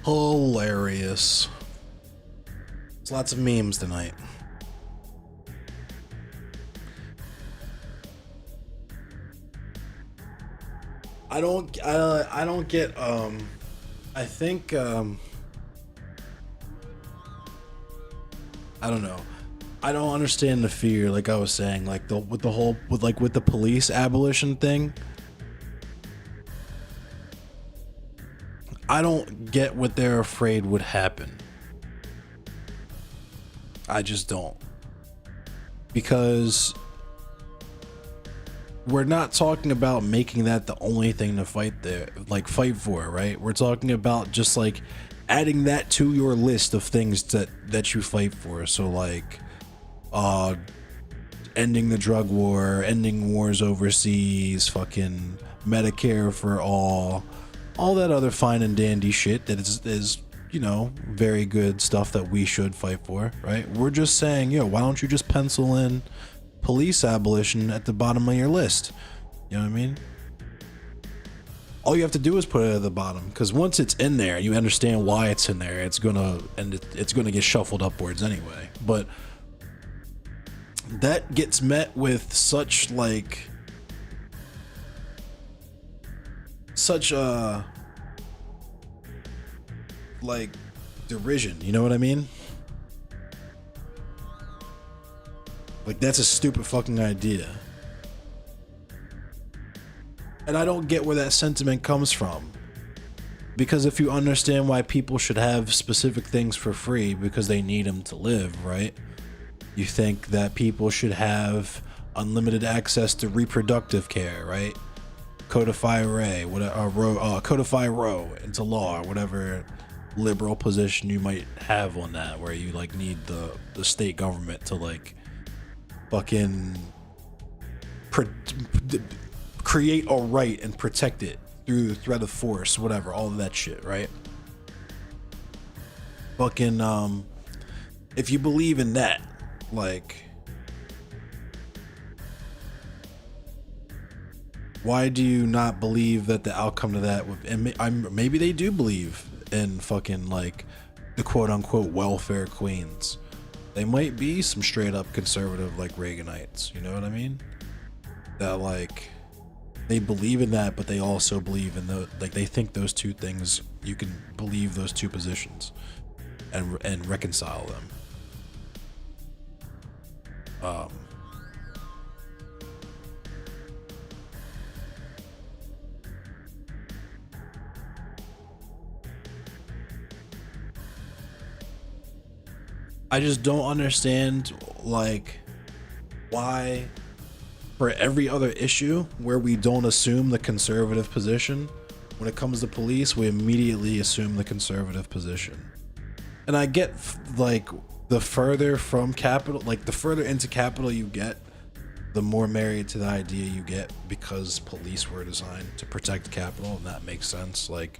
Hilarious. There's lots of memes tonight. I don't get I think I don't know. I don't understand the fear, like I was saying, like with the police abolition thing. I don't get what they're afraid would happen. I just don't. Because we're not talking about making that the only thing to fight for, right? We're talking about just like adding that to your list of things that you fight for. So like ending the drug war, ending wars overseas, fucking Medicare for all that other fine and dandy shit that is very good stuff that we should fight for, right? We're just saying, why don't you just pencil in police abolition at the bottom of your list? You know what I mean? All you have to do is put it at the bottom, because once it's in there, you understand why it's in there. It's gonna get shuffled upwards anyway. But that gets met with such derision. You know what I mean? Like, that's a stupid fucking idea. And I don't get where that sentiment comes from. Because if you understand why people should have specific things for free because they need them to live, right? You think that people should have unlimited access to reproductive care, right? Codify Roe into law, or whatever liberal position you might have on that, where you like need the state government to like fucking create a right and protect it through the threat of force, whatever, all of that shit, right? Fucking if you believe in that, like, why do you not believe that the outcome to that would, and maybe they do believe in fucking like the quote unquote welfare queens. They might be some straight up conservative like Reaganites, you know what I mean? That like they believe in that, but they also believe in they think those two things, you can believe those two positions and reconcile them. I just don't understand, like, why for every other issue where we don't assume the conservative position, when it comes to police, we immediately assume the conservative position. And I get, like, the further from capital, like, the further into capital you get, the more married to the idea you get, because police were designed to protect capital, and that makes sense. Like,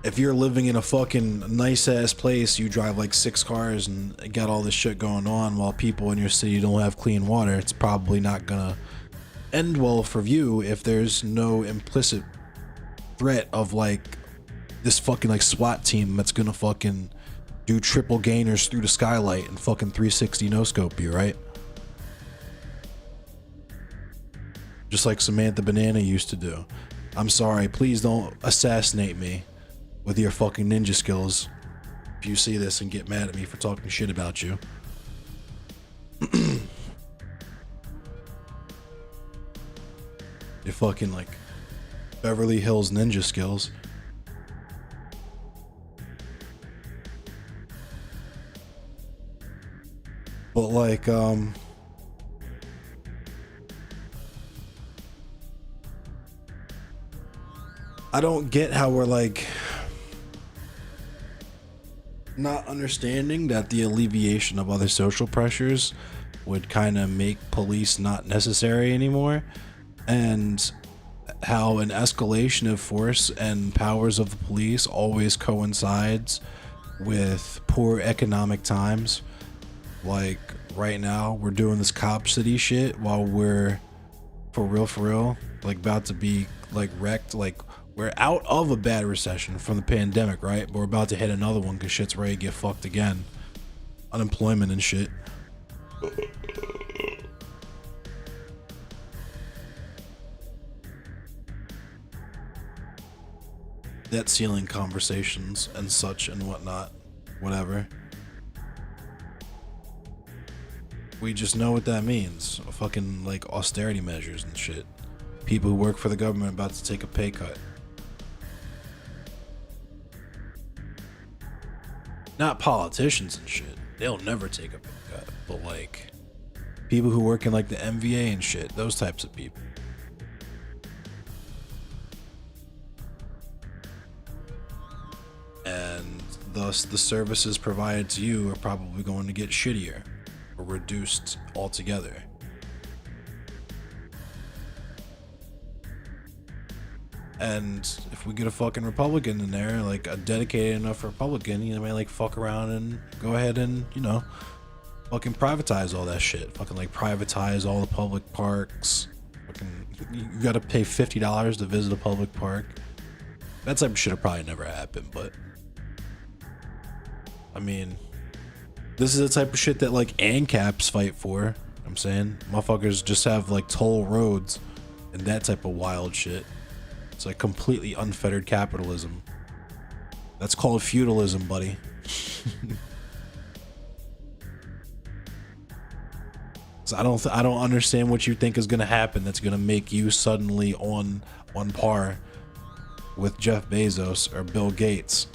if you're living in a fucking nice ass place, you drive like 6 cars and got all this shit going on while people in your city don't have clean water, it's probably not gonna end well for you if there's no implicit threat of like this fucking like SWAT team that's gonna fucking do triple gainers through the skylight and fucking 360 no scope you, right? Just like Samantha Banana used to do. I'm sorry, please don't assassinate me with your fucking ninja skills if you see this and get mad at me for talking shit about you. Your fucking like Beverly Hills ninja skills. But like I don't get how we're like not understanding that the alleviation of other social pressures would kind of make police not necessary anymore, and how an escalation of force and powers of the police always coincides with poor economic times. Like right now we're doing this cop city shit while we're for real like about to be like wrecked. Like, we're out of a bad recession from the pandemic, right? But we're about to hit another one because shit's ready to get fucked again. Unemployment and shit. Debt ceiling conversations and such and whatnot. Whatever. We just know what that means. Fucking like austerity measures and shit. People who work for the government about to take a pay cut. Not politicians and shit. They'll never take a pay cut. But like people who work in like the MVA and shit. Those types of people. And thus the services provided to you are probably going to get shittier or reduced altogether. And if we get a fucking Republican in there, like a dedicated enough Republican, you know, may like fuck around and go ahead and, you know, fucking privatize all that shit. Fucking like privatize all the public parks. Fucking, you gotta pay $50 to visit a public park. That type of shit will probably never happen, but I mean, this is the type of shit that like ANCAPs fight for. I'm saying motherfuckers just have like toll roads and that type of wild shit. It's like completely unfettered capitalism. That's called feudalism, buddy. So I don't understand what you think is gonna happen that's gonna make you suddenly on par with Jeff Bezos or Bill Gates.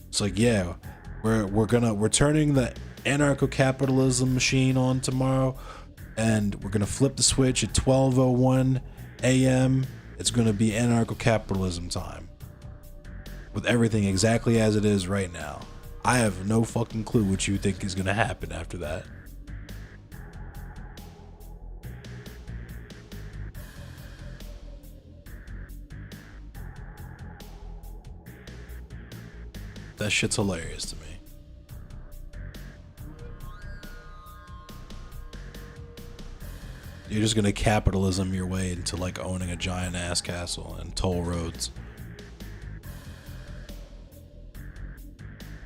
It's like, yeah, we're turning the anarcho-capitalism machine on tomorrow, and we're gonna flip the switch at 12:01 a.m. It's gonna be anarcho-capitalism time with everything exactly as it is right now. I have no fucking clue what you think is gonna happen after that. That shit's hilarious to me. You're just gonna capitalism your way into like owning a giant ass castle and toll roads.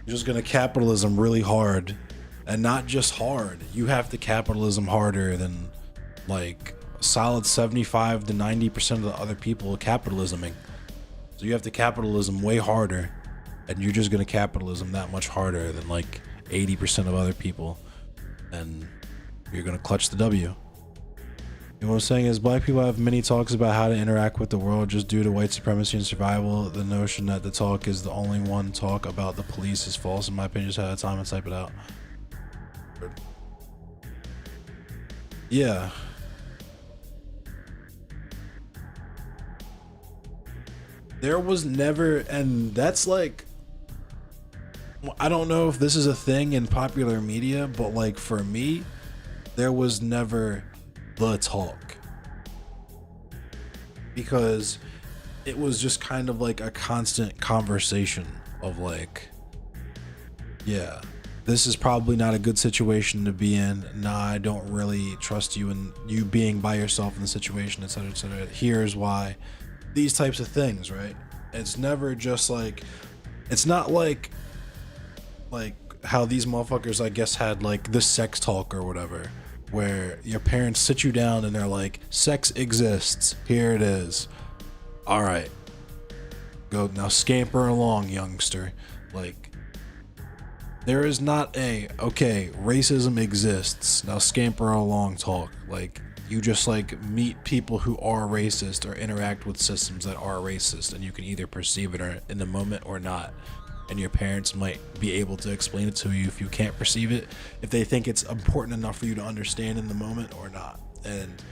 You're just gonna capitalism really hard, and not just hard. You have to capitalism harder than like a solid 75 to 90% of the other people capitalisming. So you have to capitalism way harder, and you're just gonna capitalism that much harder than like 80% of other people, and you're gonna clutch the W. And what I'm saying is, black people have many talks about how to interact with the world just due to white supremacy and survival. The notion that the talk is the only one talk about the police is false, in my opinion. Just had time to type it out. Yeah. There was never, and that's like, I don't know if this is a thing in popular media, but like for me, there was never the talk, because it was just kind of like a constant conversation of like, yeah, this is probably not a good situation to be in. Nah, I don't really trust you, and you being by yourself in the situation, etc., etc. Here's why. These types of things, right? It's never just like, it's not like how these motherfuckers, I guess, had like this sex talk or whatever, where your parents sit you down and they're like, sex exists, here it is, all right, go now, scamper along, youngster. Like, there is not a, okay, racism exists, now scamper along talk. Like, you just like meet people who are racist or interact with systems that are racist, and you can either perceive it or in the moment or not. And your parents might be able to explain it to you if you can't perceive it, if they think it's important enough for you to understand in the moment or not. And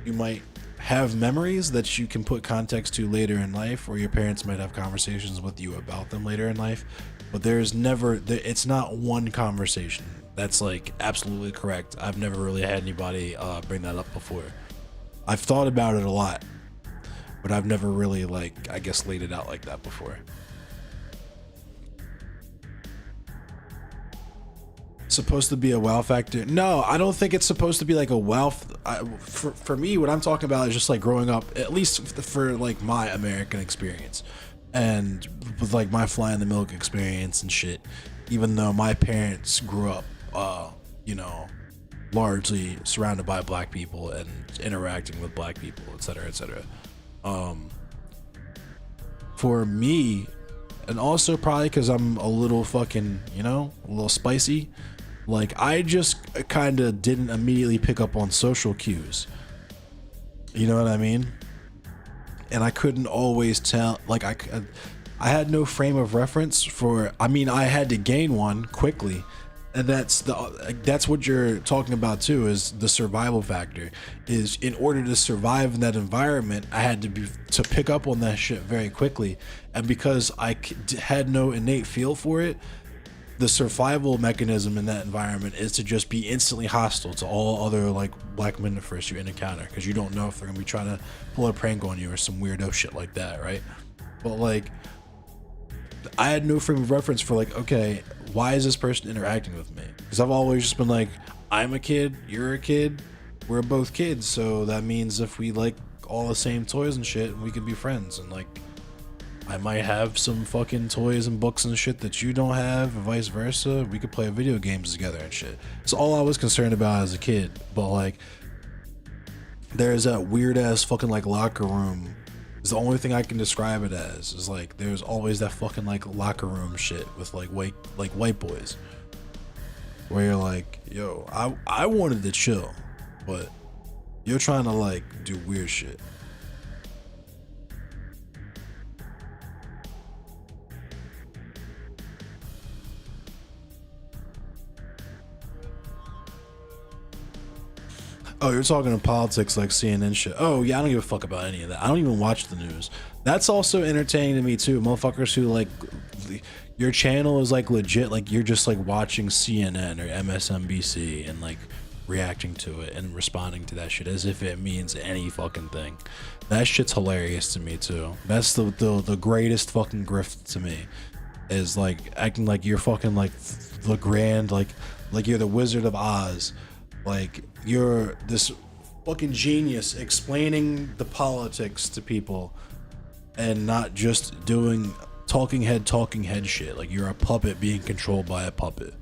you might have memories that you can put context to later in life, or your parents might have conversations with you about them later in life. But there's never, it's not one conversation. That's like absolutely correct. I've never really had anybody bring that up before. I've thought about it a lot, but I've never really, like, I guess, laid it out like that before. Supposed to be a wow factor? No, I don't think it's supposed to be like a wow. For me, what I'm talking about is just like growing up, at least for like my American experience, and with like my fly in the milk experience and shit. Even though my parents grew up, you know, largely surrounded by black people and interacting with black people, etc., etc. For me, and also probably because I'm a little fucking, you know, a little spicy, like I just kind of didn't immediately pick up on social cues. You know what I mean? And I couldn't always tell, like I had no frame of reference for, I mean, I had to gain one quickly. And that's what you're talking about too, is the survival factor. Is in order to survive in that environment, I had to pick up on that shit very quickly. And because I had no innate feel for it, the survival mechanism in that environment is to just be instantly hostile to all other like black men at first you encounter, because you don't know if they're gonna be trying to pull a prank on you or some weirdo shit like that, right? But like, I had no frame of reference for like, okay, why is this person interacting with me? Because I've always just been like, I'm a kid, you're a kid, we're both kids, so that means if we like all the same toys and shit, we can be friends. And like, I might have some fucking toys and books and shit that you don't have, and vice versa. We could play video games together and shit. So all I was concerned about as a kid. But like, there's that weird ass fucking like locker room. It's the only thing I can describe it as, is like there's always that fucking like locker room shit with like white boys, where you're like, yo, I wanted to chill, but you're trying to like do weird shit. Oh, you're talking to politics like CNN shit. Oh yeah, I don't give a fuck about any of that. I don't even watch the news. That's also entertaining to me too. Motherfuckers who like, your channel is like legit, like you're just like watching CNN or MSNBC and like reacting to it and responding to that shit as if it means any fucking thing. That shit's hilarious to me too. That's the greatest fucking grift to me, is like acting like you're fucking like the grand, like you're the Wizard of Oz. Like, you're this fucking genius explaining the politics to people and not just doing talking head shit. Like, you're a puppet being controlled by a puppet.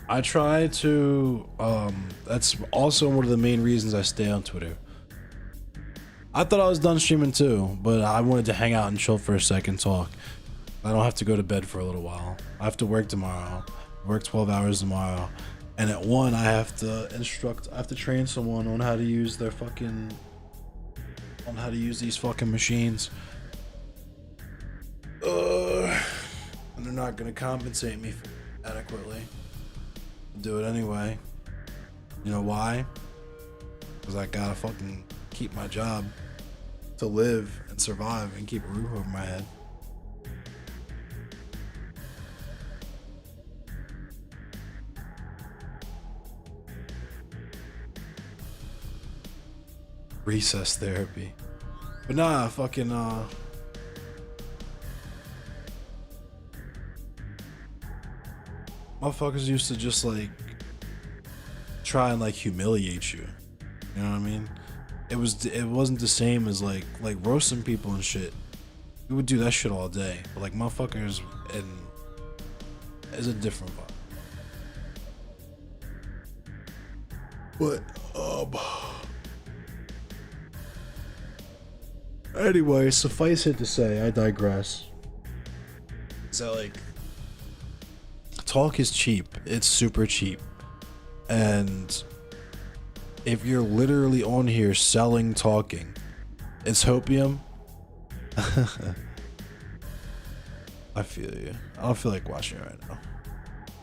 I try to. That's also one of the main reasons I stay on Twitter. I thought I was done streaming too, but I wanted to hang out and chill for a second, talk. I don't have to go to bed for a little while. I have to work tomorrow. Work 12 hours tomorrow. And at 1, I have to train someone on how to use these fucking machines. And they're not gonna compensate me adequately. I'll do it anyway. You know why? Because I gotta fucking keep my job to live and survive and keep a roof over my head. Recess therapy. But nah, fucking motherfuckers used to just like try and like humiliate you. You know what I mean? It wasn't the same as like roasting people and shit. We would do that shit all day. But like motherfuckers and is a different vibe. But anyway, suffice it to say, I digress. So like talk is cheap. It's super cheap. And if you're literally on here selling talking, it's hopium. I feel you. I don't feel like watching it right now.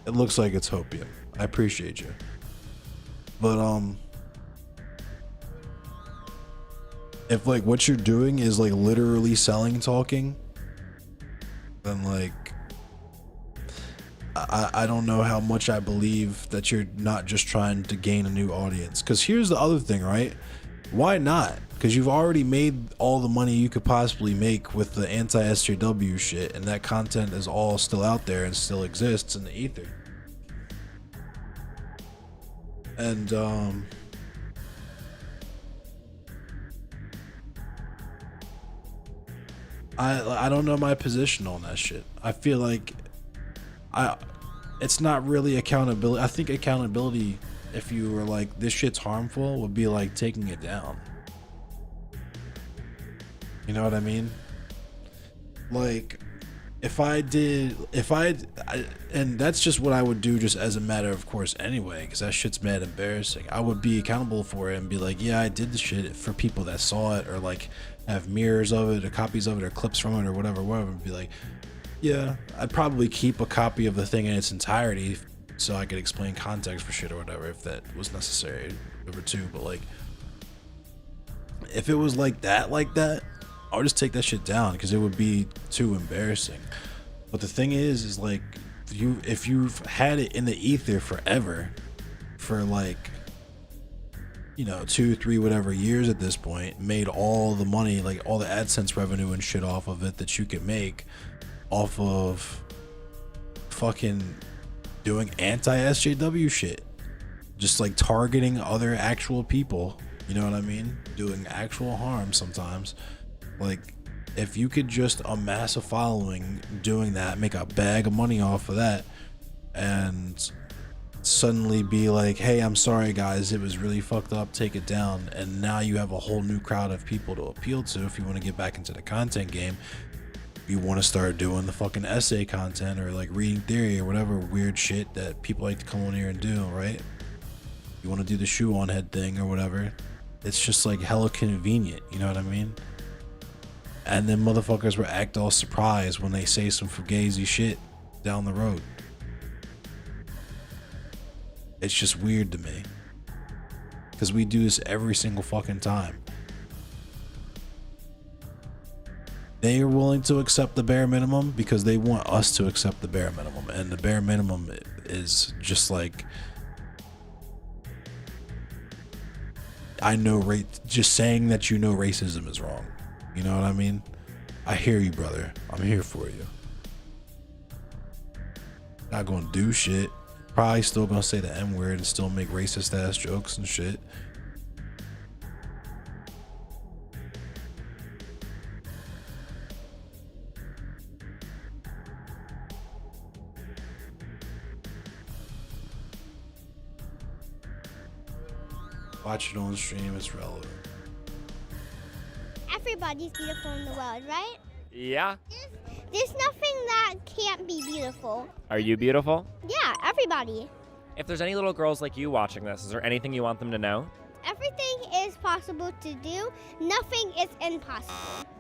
It looks like it's hopium. I appreciate you. But if like what you're doing is like literally selling talking, then like I don't know how much I believe that you're not just trying to gain a new audience. Because here's the other thing, right? Why not? Because you've already made all the money you could possibly make with the anti-SJW shit, and that content is all still out there and still exists in the ether. And I don't know my position on that shit. I feel like it's not really accountability. I think accountability, if you were like this shit's harmful, would be like taking it down. You know what I mean? Like and that's just what I would do just as a matter of course anyway, because that shit's mad embarrassing. I would be accountable for it and be like, yeah, I did the shit for people that saw it, or like have mirrors of it or copies of it or clips from it or whatever, and be like, yeah, I'd probably keep a copy of the thing in its entirety so I could explain context for shit or whatever if that was necessary. Number 2, but like if it was like that, I would just take that shit down because it would be too embarrassing. But the thing is like if you've had it in the ether forever, for like, you know, 2, 3, whatever years at this point, made all the money, like all the AdSense revenue and shit off of it that you could make off of fucking doing anti-SJW shit, just like targeting other actual people, you know what I mean, doing actual harm sometimes. Like if you could just amass a following doing that, make a bag of money off of that, and suddenly be like, hey, I'm sorry guys, it was really fucked up, take it down, and now you have a whole new crowd of people to appeal to if you want to get back into the content game. You want to start doing the fucking essay content or like reading theory or whatever weird shit that people like to come on here and do, right? You want to do the shoe on head thing or whatever. It's just like hella convenient, you know what I mean? And then motherfuckers will act all surprised when they say some fugazi shit down the road. It's just weird to me, because we do this every single fucking time. They are willing to accept the bare minimum because they want us to accept the bare minimum, and the bare minimum is just like, just saying that you know racism is wrong. You know what I mean? I hear you, brother. I'm here for you. Not gonna do shit. Probably still gonna say the N-word and still make racist ass jokes and shit. Watch it on stream, it's relevant. Everybody's beautiful in the world, right? Yeah. There's nothing that can't be beautiful. Are you beautiful? Yeah, everybody. If there's any little girls like you watching this, is there anything you want them to know? Everything is possible to do. Nothing is impossible.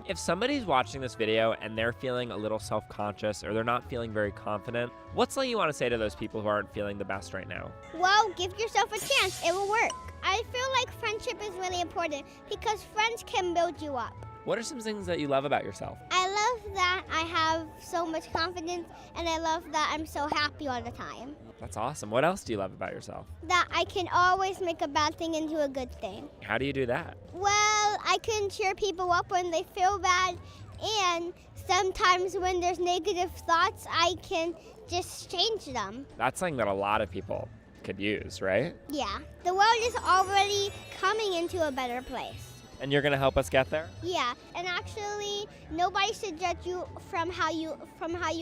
If somebody's watching this video and they're feeling a little self-conscious or they're not feeling very confident, what's something you want to say to those people who aren't feeling the best right now? Well, give yourself a chance. It will work. I feel like friendship is really important because friends can build you up. What are some things that you love about yourself? I love that I have so much confidence, and I love that I'm so happy all the time. That's awesome. What else do you love about yourself? That I can always make a bad thing into a good thing. How do you do that? Well, I can cheer people up when they feel bad, and sometimes when there's negative thoughts, I can just change them. That's something that a lot of people could use, right? Yeah, the world is already coming into a better place. And you're gonna help us get there? Yeah, and actually, nobody should judge you from how you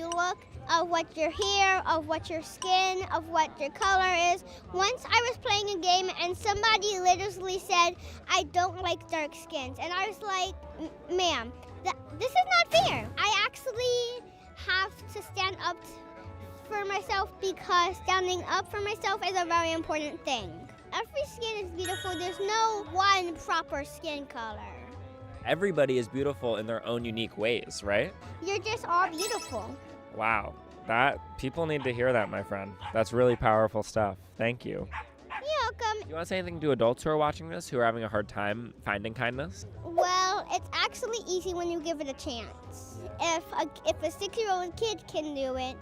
look, of what your hair, of what your skin, of what your color is. Once I was playing a game and somebody literally said, "I don't like dark skins," and I was like, "Ma'am, this is not fair." I actually have to stand up for myself because standing up for myself is a very important thing. Every skin is beautiful. There's no one proper skin color. Everybody is beautiful in their own unique ways, right? You're just all beautiful. Wow. People need to hear that, my friend. That's really powerful stuff. Thank you. You're welcome. You want to say anything to adults who are watching this who are having a hard time finding kindness? Well, it's actually easy when you give it a chance. If a 6-year-old kid can do it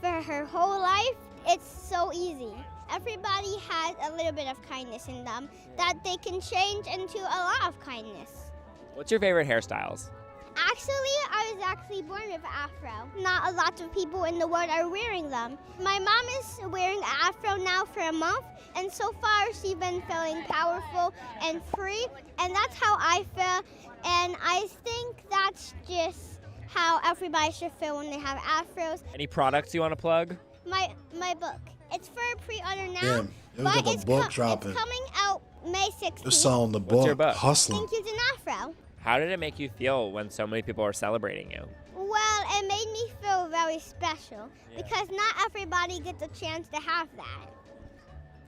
for her whole life, it's so easy. Everybody has a little bit of kindness in them that they can change into a lot of kindness. What's your favorite hairstyles? Actually, I was actually born with an afro. Not a lot of people in the world are wearing them. My mom is wearing an afro now for a month, and so far she's been feeling powerful and free, and that's how I feel, and I think that's just how everybody should feel when they have afros. Any products you want to plug? My book. It's for pre-order now. Damn, it was like a book dropping. It's coming out May 16th. They're selling the What's your book, book? hustling. Thank you to an afro. How did it make you feel when so many people are celebrating you? Well, it made me feel very special because not everybody gets a chance to have that.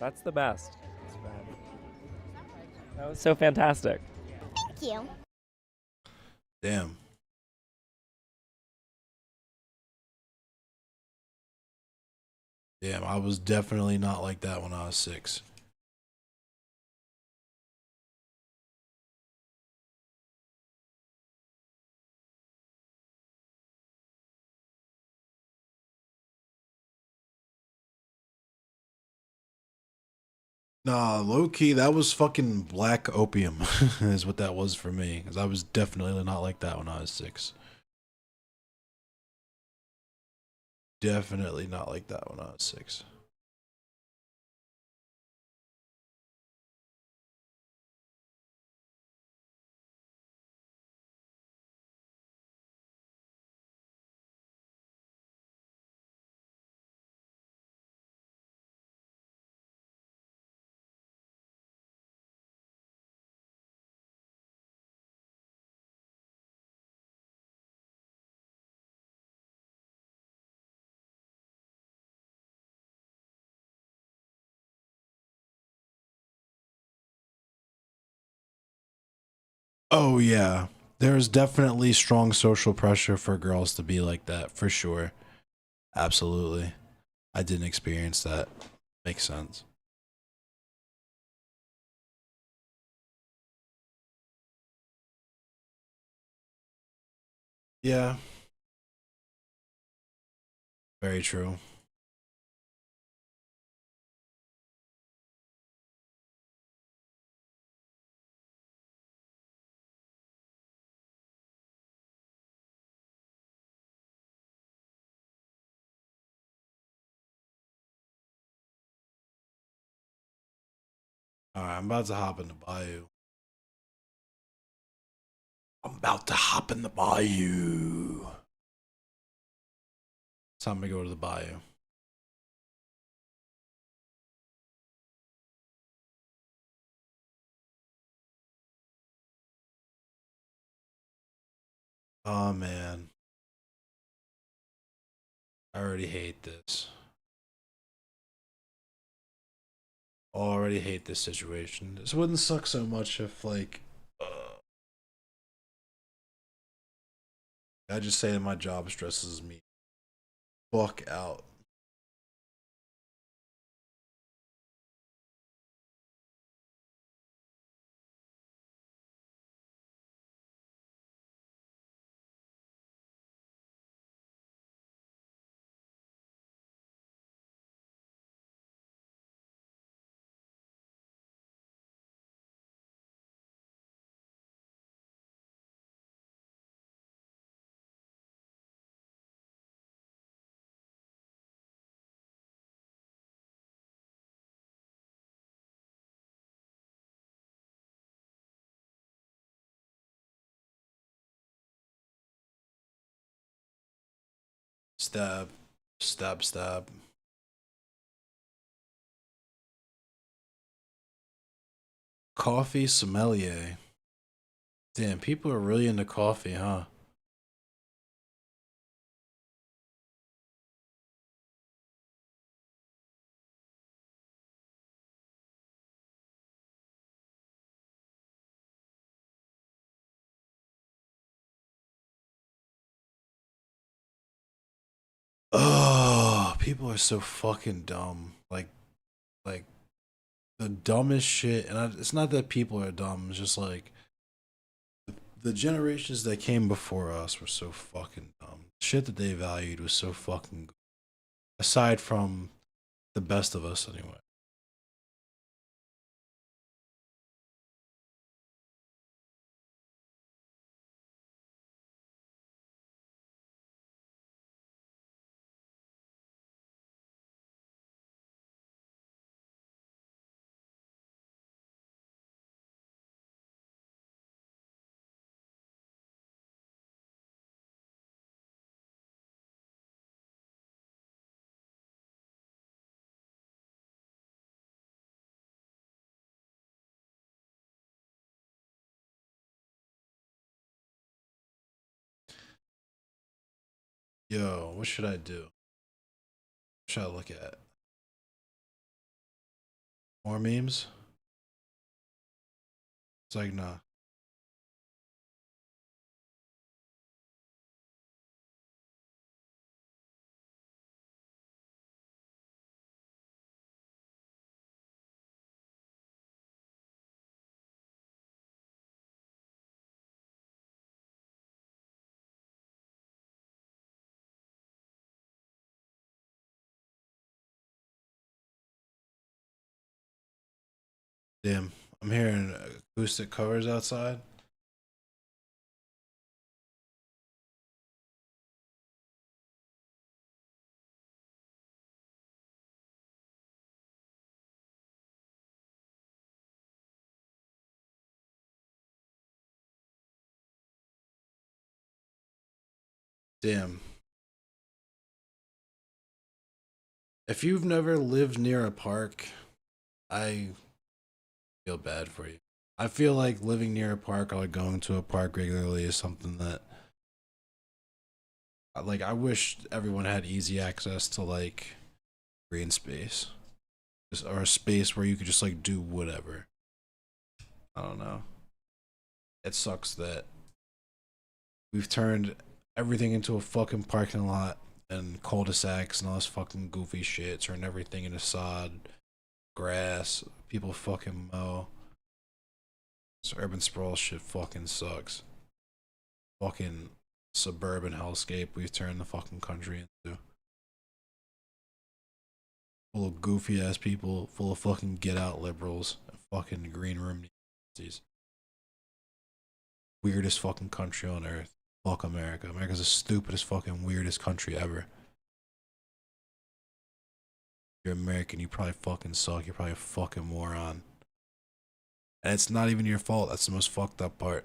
That's the best. That was so fantastic. Thank you. Damn. Damn, I was definitely not like that when I was 6. Nah, low key, that was fucking black opium, is what that was for me. Because I was definitely not like that when I was 6. Definitely not like that when I was 6. Oh yeah, there's definitely strong social pressure for girls to be like that, for sure. Absolutely. I didn't experience that. Makes sense. Yeah. Very true. Alright, I'm about to hop in the bayou. I'm about to hop in the bayou. Time to go to the bayou. Oh man, I already hate this. Already hate this situation. This wouldn't suck so much if like I just say that my job stresses me fuck out. Stab, stab, stab. Coffee sommelier. Damn, people are really into coffee, huh? Oh, people are so fucking dumb. Like the dumbest shit. And it's not that people are dumb. It's just like the generations that came before us were so fucking dumb. Shit that they valued was so fucking good. Aside from the best of us, anyway. Yo, what should I do? What should I look at? More memes? It's like, nah. Damn, I'm hearing acoustic covers outside. Damn. If you've never lived near a park, I feel bad for you. I feel like living near a park or like going to a park regularly is something that like I wish everyone had easy access to like green space. Or a space where you could just like do whatever. I don't know. It sucks that we've turned everything into a fucking parking lot and cul-de-sacs and all this fucking goofy shit. Turned everything into sod, grass. People fucking mow. This urban sprawl shit fucking sucks. Fucking suburban hellscape we've turned the fucking country into. Full of goofy ass people, full of fucking get out liberals, and fucking green room Nazis. Weirdest fucking country on earth. Fuck America. America's the stupidest fucking weirdest country ever. If you're American, you probably fucking suck. You're probably a fucking moron. And it's not even your fault. That's the most fucked up part.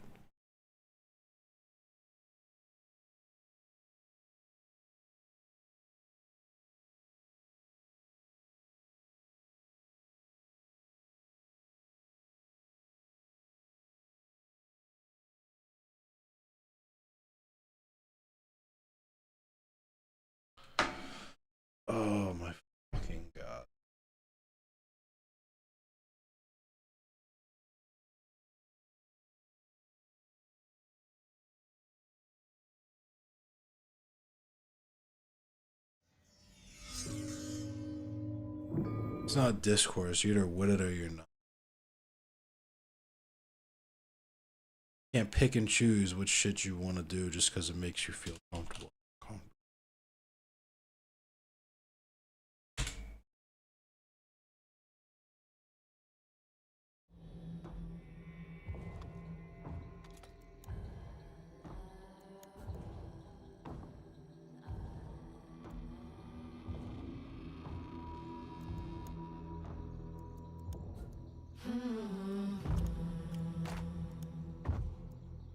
It's not discourse. You're either with it or you're not. You can't pick and choose which shit you want to do just because it makes you feel comfortable.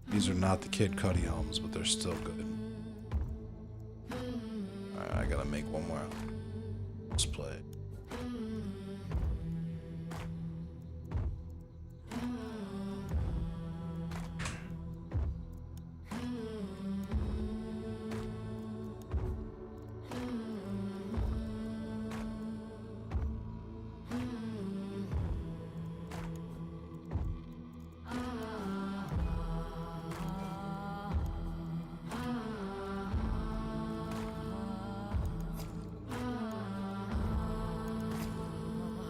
These are not the Kid Cudi albums, but they're still good. Alright, I gotta make one more. Let's play it.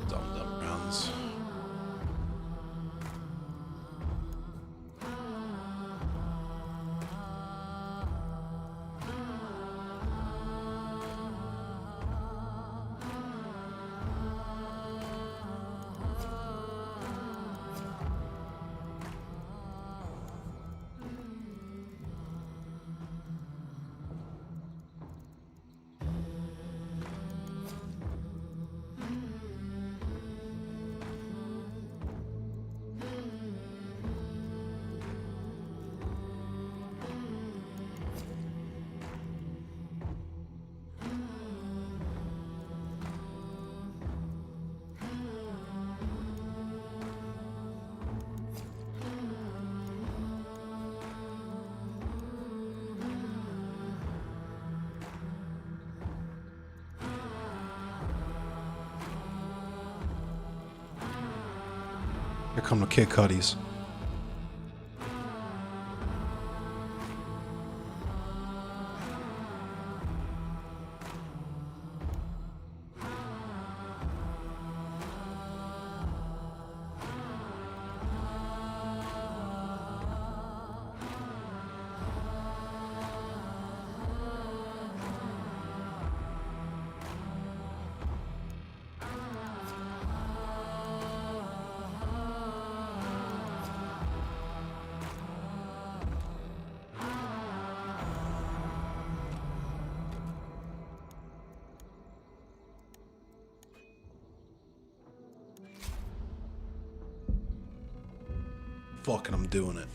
Dumb rounds. Here come the Kid Cudis. Fucking, I'm doing it.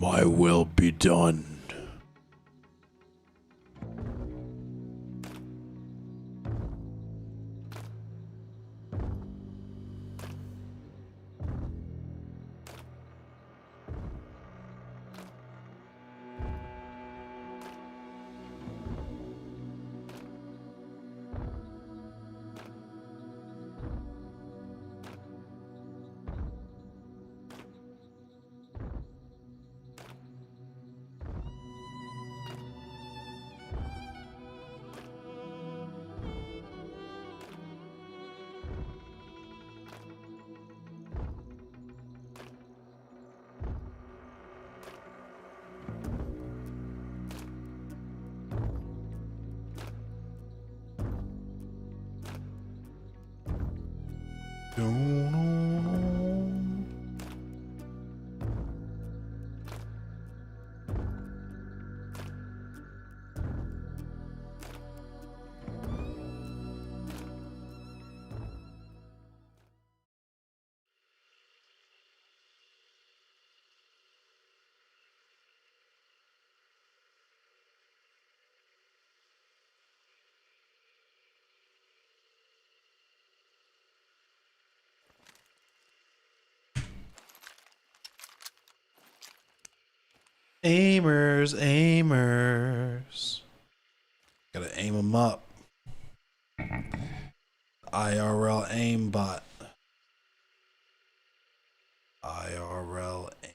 My will be done. Aimers, aimers. Gotta aim them up. IRL aimbot. IRL aim.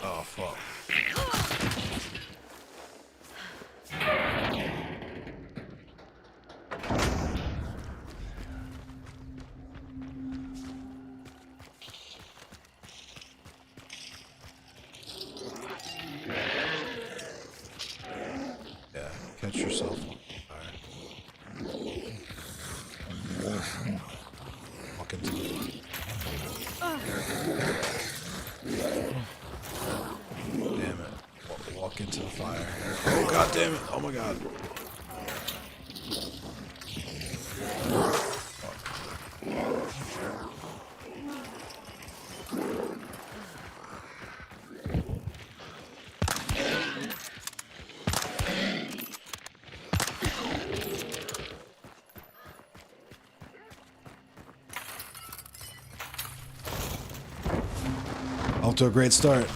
Oh, fuck. Yeah, catch yourself on fire. Walk into the damn it. Walk into the fire. Oh, god damn it. Oh my god. Off to a great start.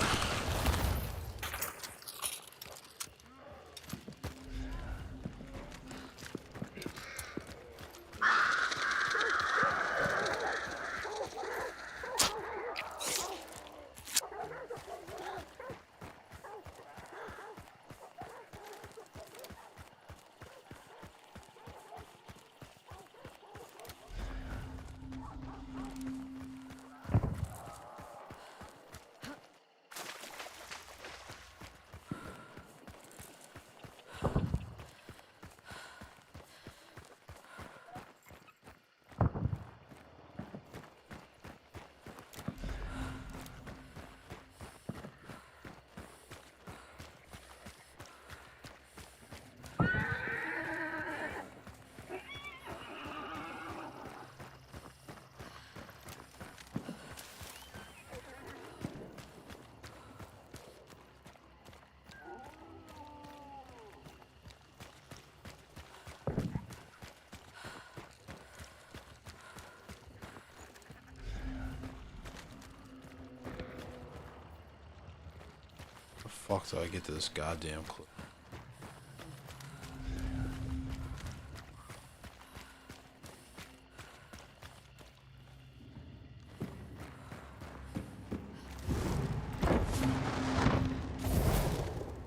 How the fuck do I get to this goddamn clip?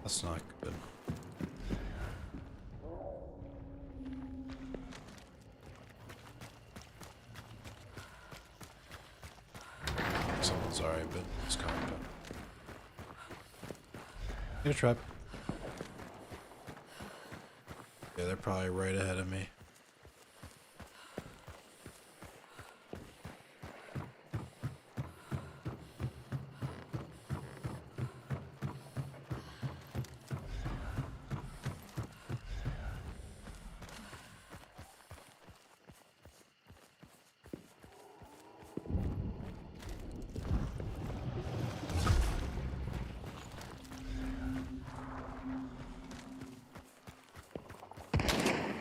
That's not good. Someone's already been this combat. Get a trap. Yeah, they're probably right ahead of me.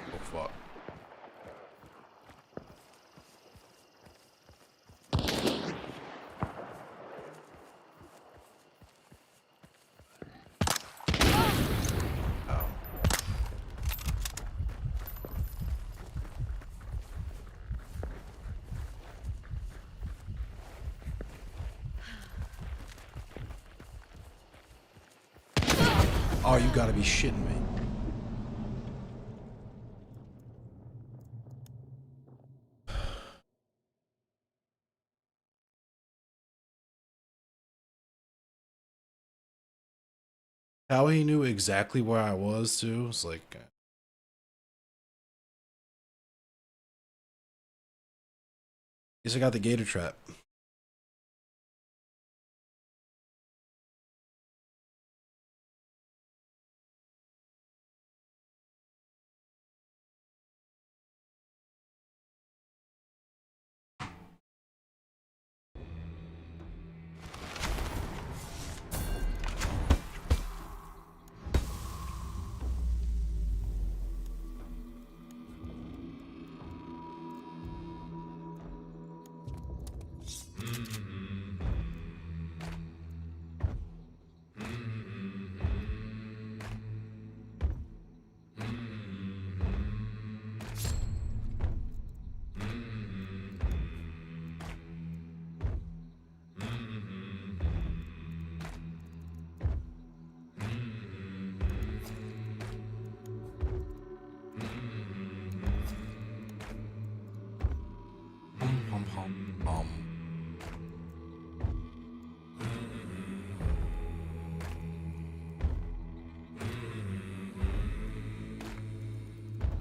Oh fuck. Oh. Oh, you gotta be shitting me. How he knew exactly where I was too. It's like Guess I got the gator trap.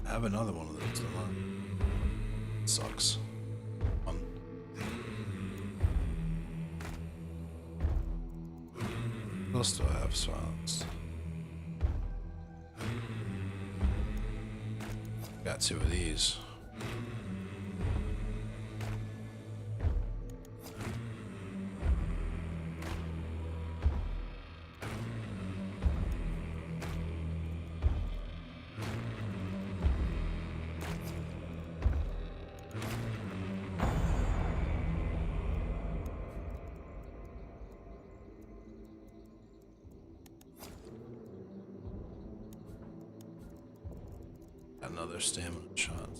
I have another one of those, don't I? Sucks. What else do I have silenced? Got 2 of these. Got another stamina shot.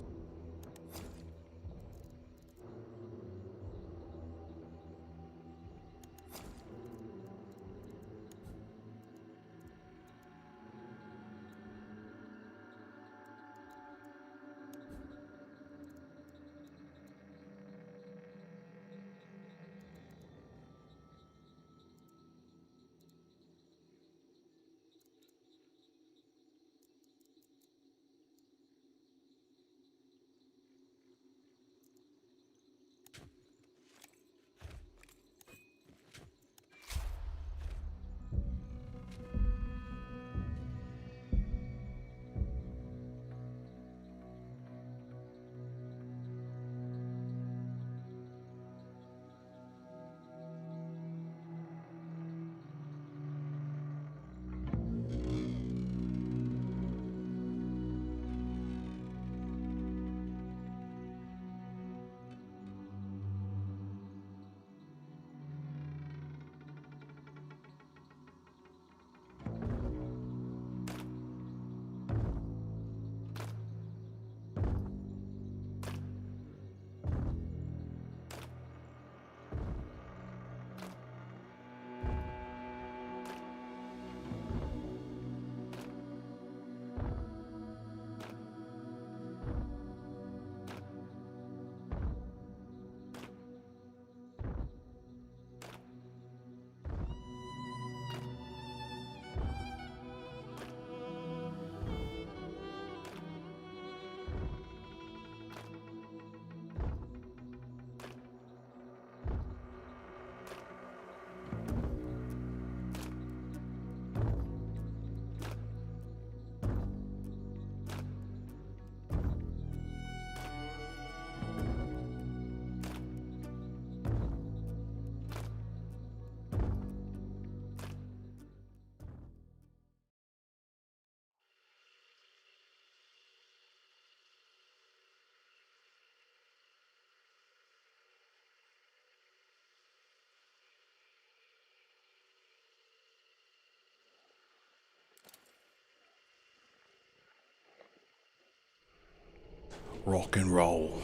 Rock and roll.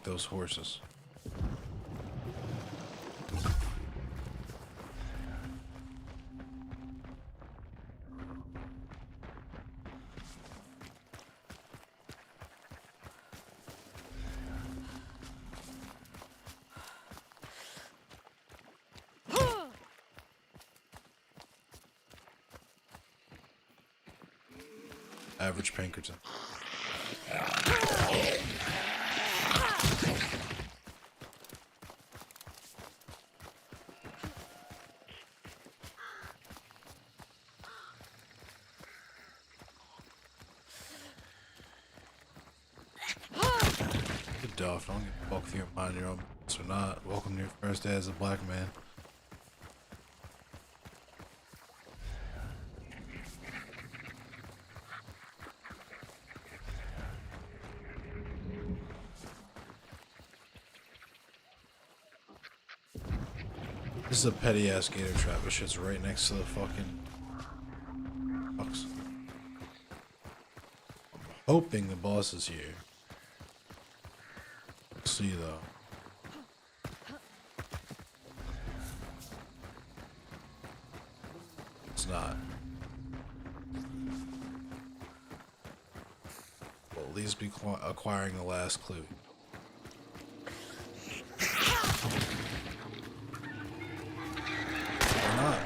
those horses. Average Pinkerton. Good duff. Don't give a fuck if you mind your own business or not. Welcome to your first day as a black man. This is a petty ass gator trap. This shit's right next to the fucking box. I'm hoping the boss is here. Let's see though. It's not. We'll at least be acquiring the last clue. Or not.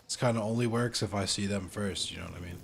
This kind of only works if I see them first, you know what I mean?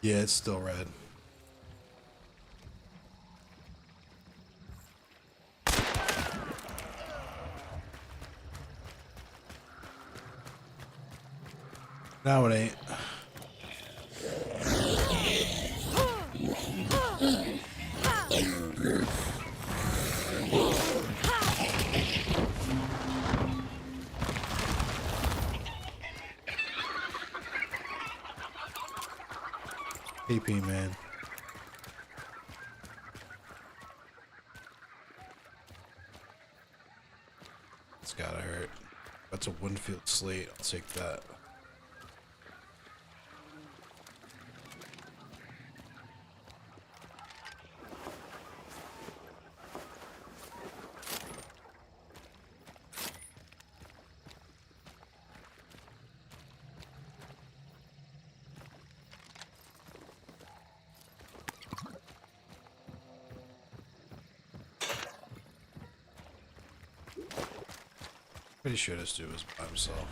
Yeah, it's still red. Now it ain't. AP, man. It's gotta hurt. That's a Winfield slate. I'll take that. Pretty sure this dude was by himself.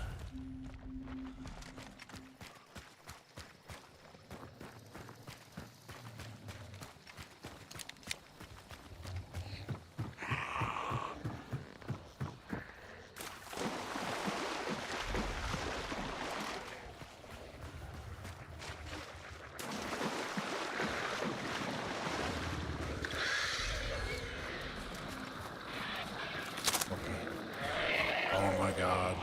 Oh my god.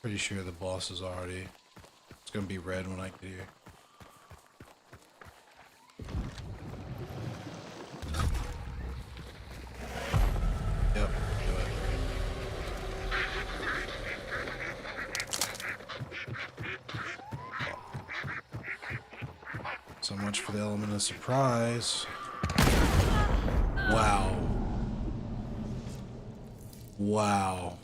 Pretty sure the boss is already... It's gonna be red when I get here. Yep, do it. So much for the element of surprise. Wow. Wow.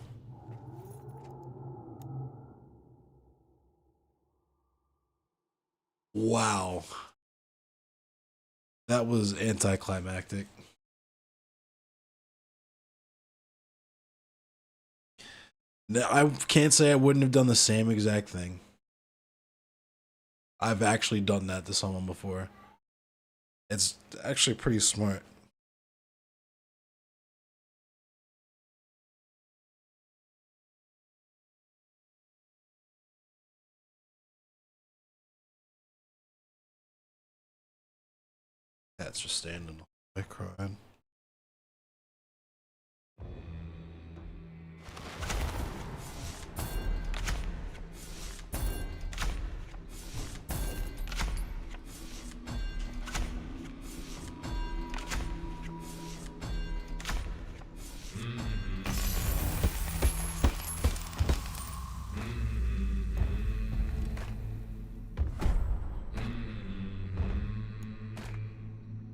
Wow. That was anticlimactic. I can't say I wouldn't have done the same exact thing. I've actually done that to someone before. It's actually pretty smart. That's just standing there crying.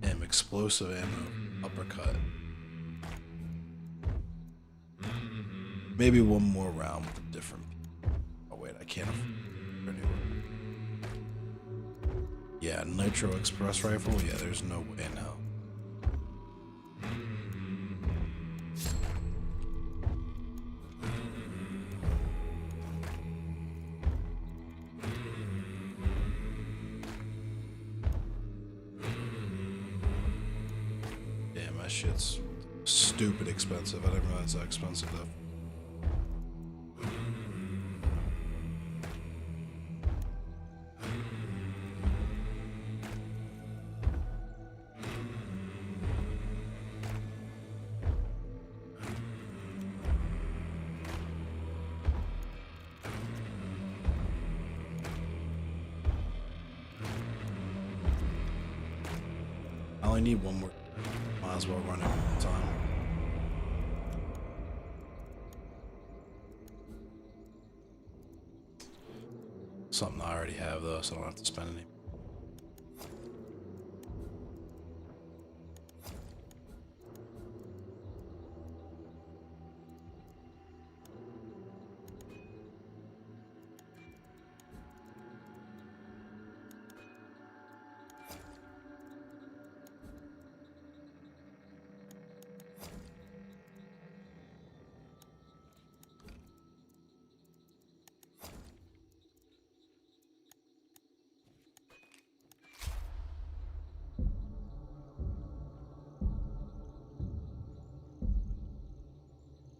Damn, explosive ammo uppercut. Maybe one more round with a different. Oh wait, I can't afford anyone. Yeah, Nitro Express rifle. Yeah, there's no way in hell. Damn, that shit's stupid expensive. I didn't realize how expensive that. I only need one more. Might as well run it one time. Something I already have though, so I don't have to spend any.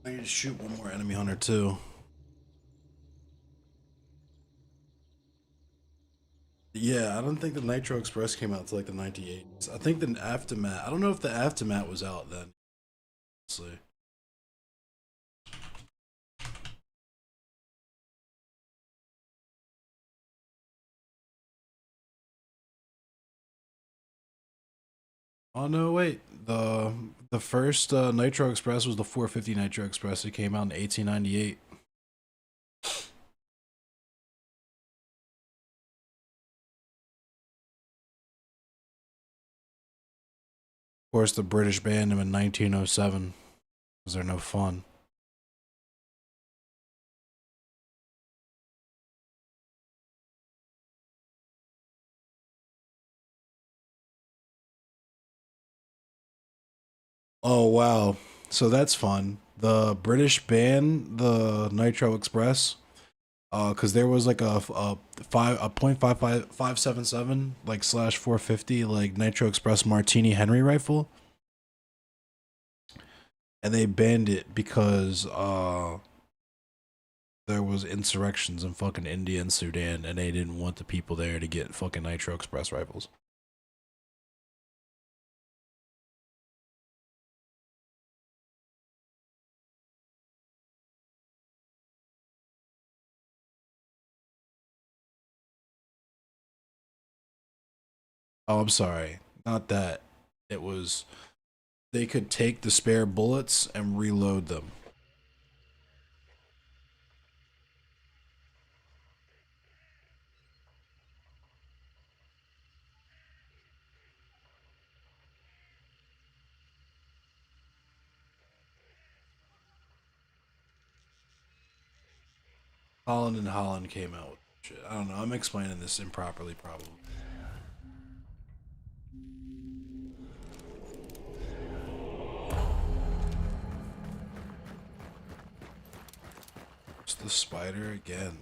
I need to shoot one more enemy hunter too. Yeah, I don't think the Nitro Express came out till like the 98s. I think the Aftermath. I don't know if the Aftermath was out then. Honestly. Oh no, wait. The first Nitro Express was the 450 Nitro Express. It came out in 1898. course, the British banned them in 1907 because they're no fun. Oh wow, so that's fun. The British banned the Nitro Express because there was like a .55577 like /450 like Nitro Express Martini Henry rifle, and they banned it because there was insurrections in fucking India and Sudan, and they didn't want the people there to get fucking Nitro Express rifles. Oh, I'm sorry, not that. It was they could take the spare bullets and reload them. Holland and Holland came out with shit. I don't know. I'm explaining this improperly, probably. It's the spider again.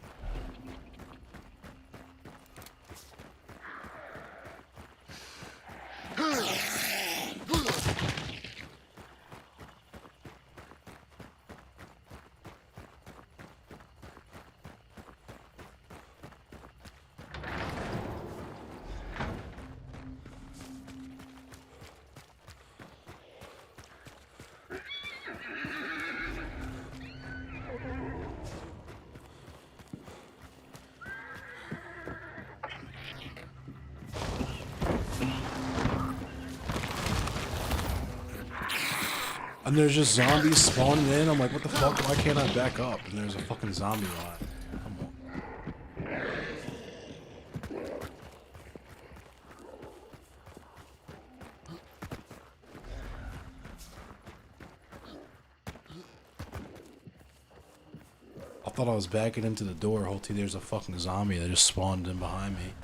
And there's just zombies spawning in. I'm like, what the fuck? Why can't I back up? And there's a fucking zombie line. Come on. I thought I was backing into the door. Hopefully there's a fucking zombie that just spawned in behind me.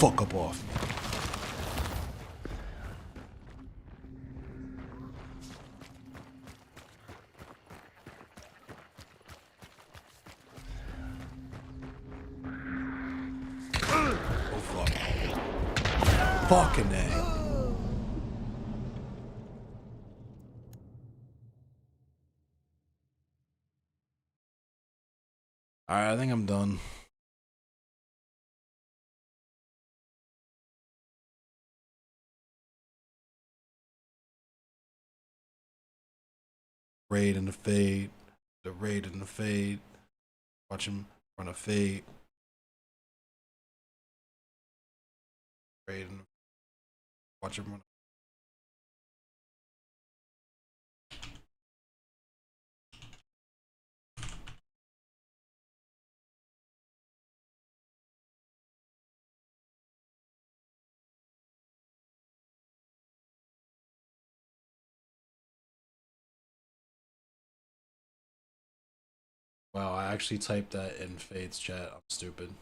Fuck up off me. Oh fuck. Fucking A. Alright, I think I'm done. Raid and the fade. The raid and the fade. Watch him run a fade. Great, and watch everyone. Wow, I actually typed that in Fade's chat. I'm stupid.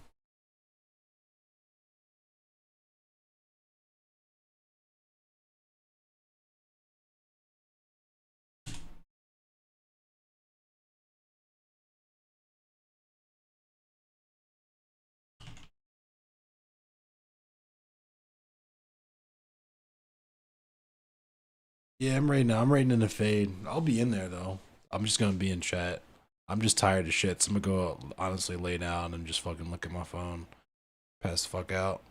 Yeah, I'm right now. I'm writing in the Fade. I'll be in there though. I'm just gonna be in chat. I'm just tired of shit. So I'm gonna go honestly lay down and just fucking look at my phone. Pass the fuck out.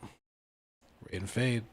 Raid and Fade.